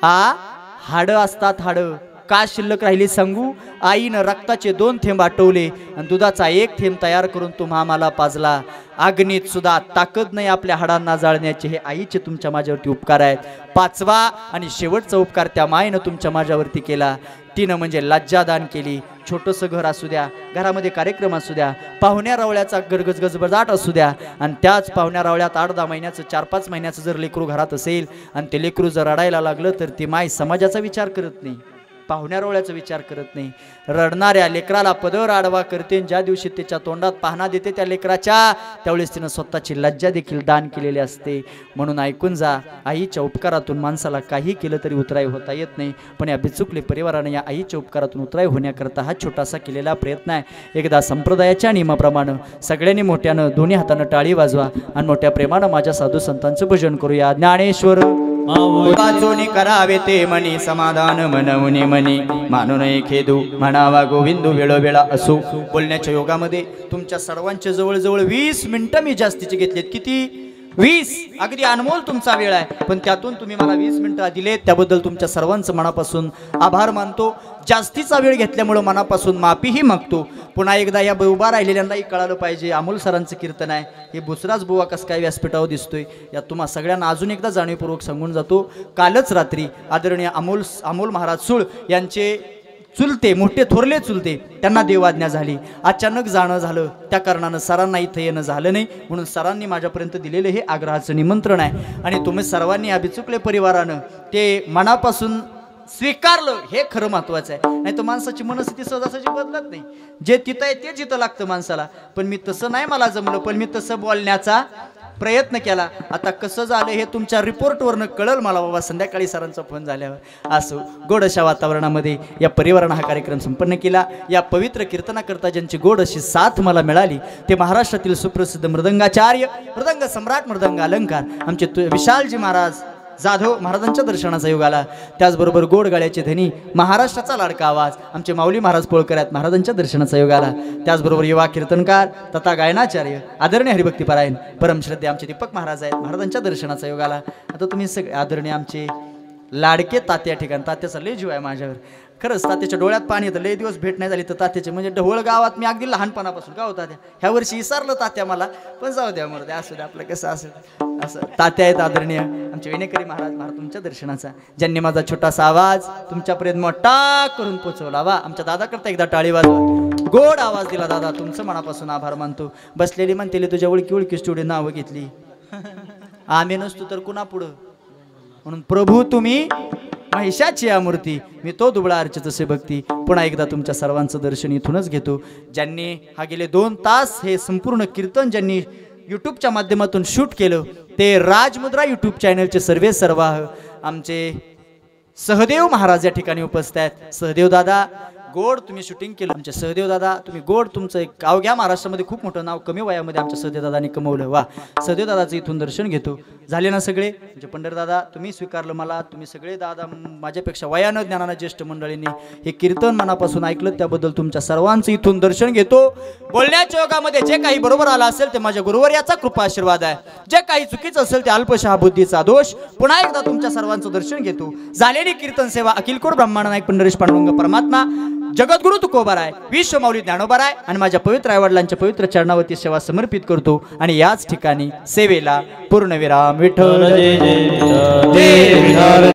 हाडं असतात. हाडं का शिल्लक राहिली सांगू. आईनं रक्ताचे 2 थेंब आटवले आणि दुधाचा 1 थेंब तयार करून तुम्हा मला पाजला. अग्नीत सुद्धा ताकद नाही आपल्या हाडांना जाळण्याचे. हे आईचे तुमच्या माझ्यावरती उपकार आहेत. 5वा आणि शेवटचा उपकार त्या मायेनं तुमच्या माझ्यावरती केला. तिनं म्हणजे लज्जादान केली. छोटंसं घर असू द्या, घरामध्ये कार्यक्रम असू द्या, पाहुण्या रावळ्याचा गडगज गजबजाट असू द्या आणि त्याच पाहुण्या रावळ्यात 8-10 महिन्याचं 4-5 महिन्याचं जर लेकरू घरात असेल आणि ते लेकरू जर रडायला लागलं तर ती माय समाजाचा विचार करत नाही, पाहुण्या रावळ्याचा विचार करत नाही. रडणाऱ्या लेकराला पदर आडवा करते. ज्या दिवशी त्याच्या तोंडात पाहणा देते त्या लेकराच्या त्यावेळेस तिनं स्वतःची लज्जा देखील दान केलेली असते. म्हणून ऐकून जा, आईच्या उपकारातून माणसाला काही केलं तरी उतराई होता येत नाही, पण या बिचुकले परिवाराने या आईच्या उपकारातून उतराई होण्याकरता हा छोटासा केलेला प्रयत्न आहे. एकदा संप्रदायाच्या नियमाप्रमाणे सगळ्यांनी मोठ्यानं दोन्ही हातानं टाळी वाजवा आणि मोठ्या प्रेमानं माझ्या साधू संतांचं भजन करूया. ज्ञानेश्वर वाचोनी करावे ते मनी, समाधान मनवणी मनी, मानू नये खेदू म्हणावा गोविंदू वेळोवेळा असो. बोलण्याच्या योगामध्ये तुमच्या सर्वांच्या जवळजवळ 20 मिनिटं मी जास्तीचे घेतलेत. किती, 20 अगदी अनमोल तुमचा वेळ आहे, पण त्यातून तुम्ही मला 20 मिनिटं दिले त्याबद्दल तुमच्या सर्वांचं मनापासून आभार मानतो. जास्तीचा वेळ घेतल्यामुळे मनापासून माफीही मागतो. पुन्हा एकदा या उभा राहिलेल्यांनाही कळालं पाहिजे अमोल सरांचं कीर्तन आहे हे बुसराज बुवा कसं काय व्यासपीठावर दिसतोय या तुम्हा सगळ्यांना अजून एकदा जाणीवपूर्वक सांगून जातो. कालच रात्री आदरणीय अमोल महाराज सूळ यांचे चुलते मोठे थोरले चुलते त्यांना देवाज्ञा झाली. अचानक जाणं झालं त्या कारणानं सरांना इथं येणं झालं नाही, म्हणून सरांनी माझ्यापर्यंत दिलेलं हे आग्रहाचं निमंत्रण आहे आणि तुम्ही सर्वांनी अभिचुकले परिवारानं ते मनापासून स्वीकारलं हे खरं महत्वाचं आहे. नाही तर माणसाची मनस्थिती सहजासहजी बदलत नाही. जे तिथं आहे ते जिथं लागतं माणसाला. पण मी तसं नाही मला जमलं, पण मी तसं बोलण्याचा प्रयत्न केला. आता कसं झालं हे तुमच्या रिपोर्टवरनं कळल मला बाबा संध्याकाळी सरांचा फोन झाल्यावर. असो गोड अशा वातावरणामध्ये या परिवारानं हा कार्यक्रम संपन्न केला. या पवित्र कीर्तनाकरता ज्यांची गोड अशी साथ मला मिळाली ते महाराष्ट्रातील सुप्रसिद्ध मृदंगाचार्य मृदंग सम्राट मृदंग अलंकार आमचे विशालजी महाराज जाधव महाराजांच्या दर्शनाचा योग आला. त्याचबरोबर गोड गाळ्याचे धनी महाराष्ट्राचा लाडका आवाज आमचे माऊली महाराज पोळकर आहेत महाराजांच्या दर्शनाचा योग आला. त्याचबरोबर युवा कीर्तनकार तथा गायनाचार्य आदरणीय हरिभक्तीपरायण परमश्रद्धे आमचे दीपक महाराज आहेत महाराजांच्या दर्शनाचा योग आला. आता तुम्ही सगळे आदरणीय आमचे लाडके तात्या ठिकाण तात्याचा लय जीव आहे माझ्यावर. खरंच तात्याच्या डोळ्यात पाणी येतं. लय दिवस भेट नाही झाली तर तात्याचे म्हणजे ढवळ गावात मी अगदी लहानपणापासून का होता त्या ह्या वर्षी विसरलं तात्या मला, पण जाऊ द्या मग द्या असू द्या आपलं कसं असेल असं. तात्या आहेत आदरणीय आमचे विनेकरी महाराज महाराज तुमच्या दर्शनाचा ज्यांनी माझा छोटासा आवाज तुमच्यापर्यंत मोठा करून पोचवला. वा आमच्या दादा करता एकदा टाळी वाजवा. गोड आवाज दिला दादा तुमचं मनापासून आभार मानतो. बसलेली म्हणतेली तुझ्या ओळखी ओळखी स्टुडिओ नावं घेतली आम्ही नसतो तर कुणा पुढं, म्हणून प्रभू तुम्ही महिषाची या मूर्ती मी तो दुबळा अर्चत असे भक्ती. पुन्हा एकदा तुमच्या सर्वांचं दर्शन इथूनच घेतो. ज्यांनी हा गेले 2 तास हे संपूर्ण कीर्तन ज्यांनी यूट्यूबच्या माध्यमातून शूट केलं ते राजमुद्रा यूट्यूब चॅनलचे सर्वाह आमचे सहदेव महाराज या ठिकाणी उपस्थित आहेत. सहदेव दादा गोड तुम्ही शूटिंग केलं. आमचे सहदेव दादा तुम्ही गोड तुमचं एक गाव घ्या महाराष्ट्रामध्ये खूप मोठं नाव कमी वयामध्ये आमच्या सहदेव दादाने कमवलं. वा सहदेव दादाचं इथून दर्शन घेतो. झाले ना सगळे म्हणजे पंढर दादा तुम्ही स्वीकारलं मला. तुम्ही सगळे दादा माझ्यापेक्षा वयानं ज्ञानानं ज्येष्ठ मंडळींनी हे कीर्तन मनापासून ऐकलं त्याबद्दल तुमच्या सर्वांचं इथून दर्शन घेतो. बोलण्याच्या योगामध्ये जे काही बरोबर आलं असेल ते माझ्या गुरुवर्याचा कृपा आशीर्वाद आहे. जे काही चुकीचं असेल ते अल्पशहा बुद्धीचा दोष. पुन्हा एकदा तुमच्या सर्वांचं दर्शन घेतो. झालेली कीर्तन सेवा अखिलकोड ब्रह्मांड नायक पंढरीश पांडुरंग परमात्मा जगद्गुरु तुकोबाराय विश्व माऊली ज्ञानोबाराय आणि माझ्या पवित्र आईवडिलांच्या पवित्र चरणावरती सेवा समर्पित करतो. आणि याच ठिकाणी सेवेला पूर्णविराम. विठ्ठल जय जय.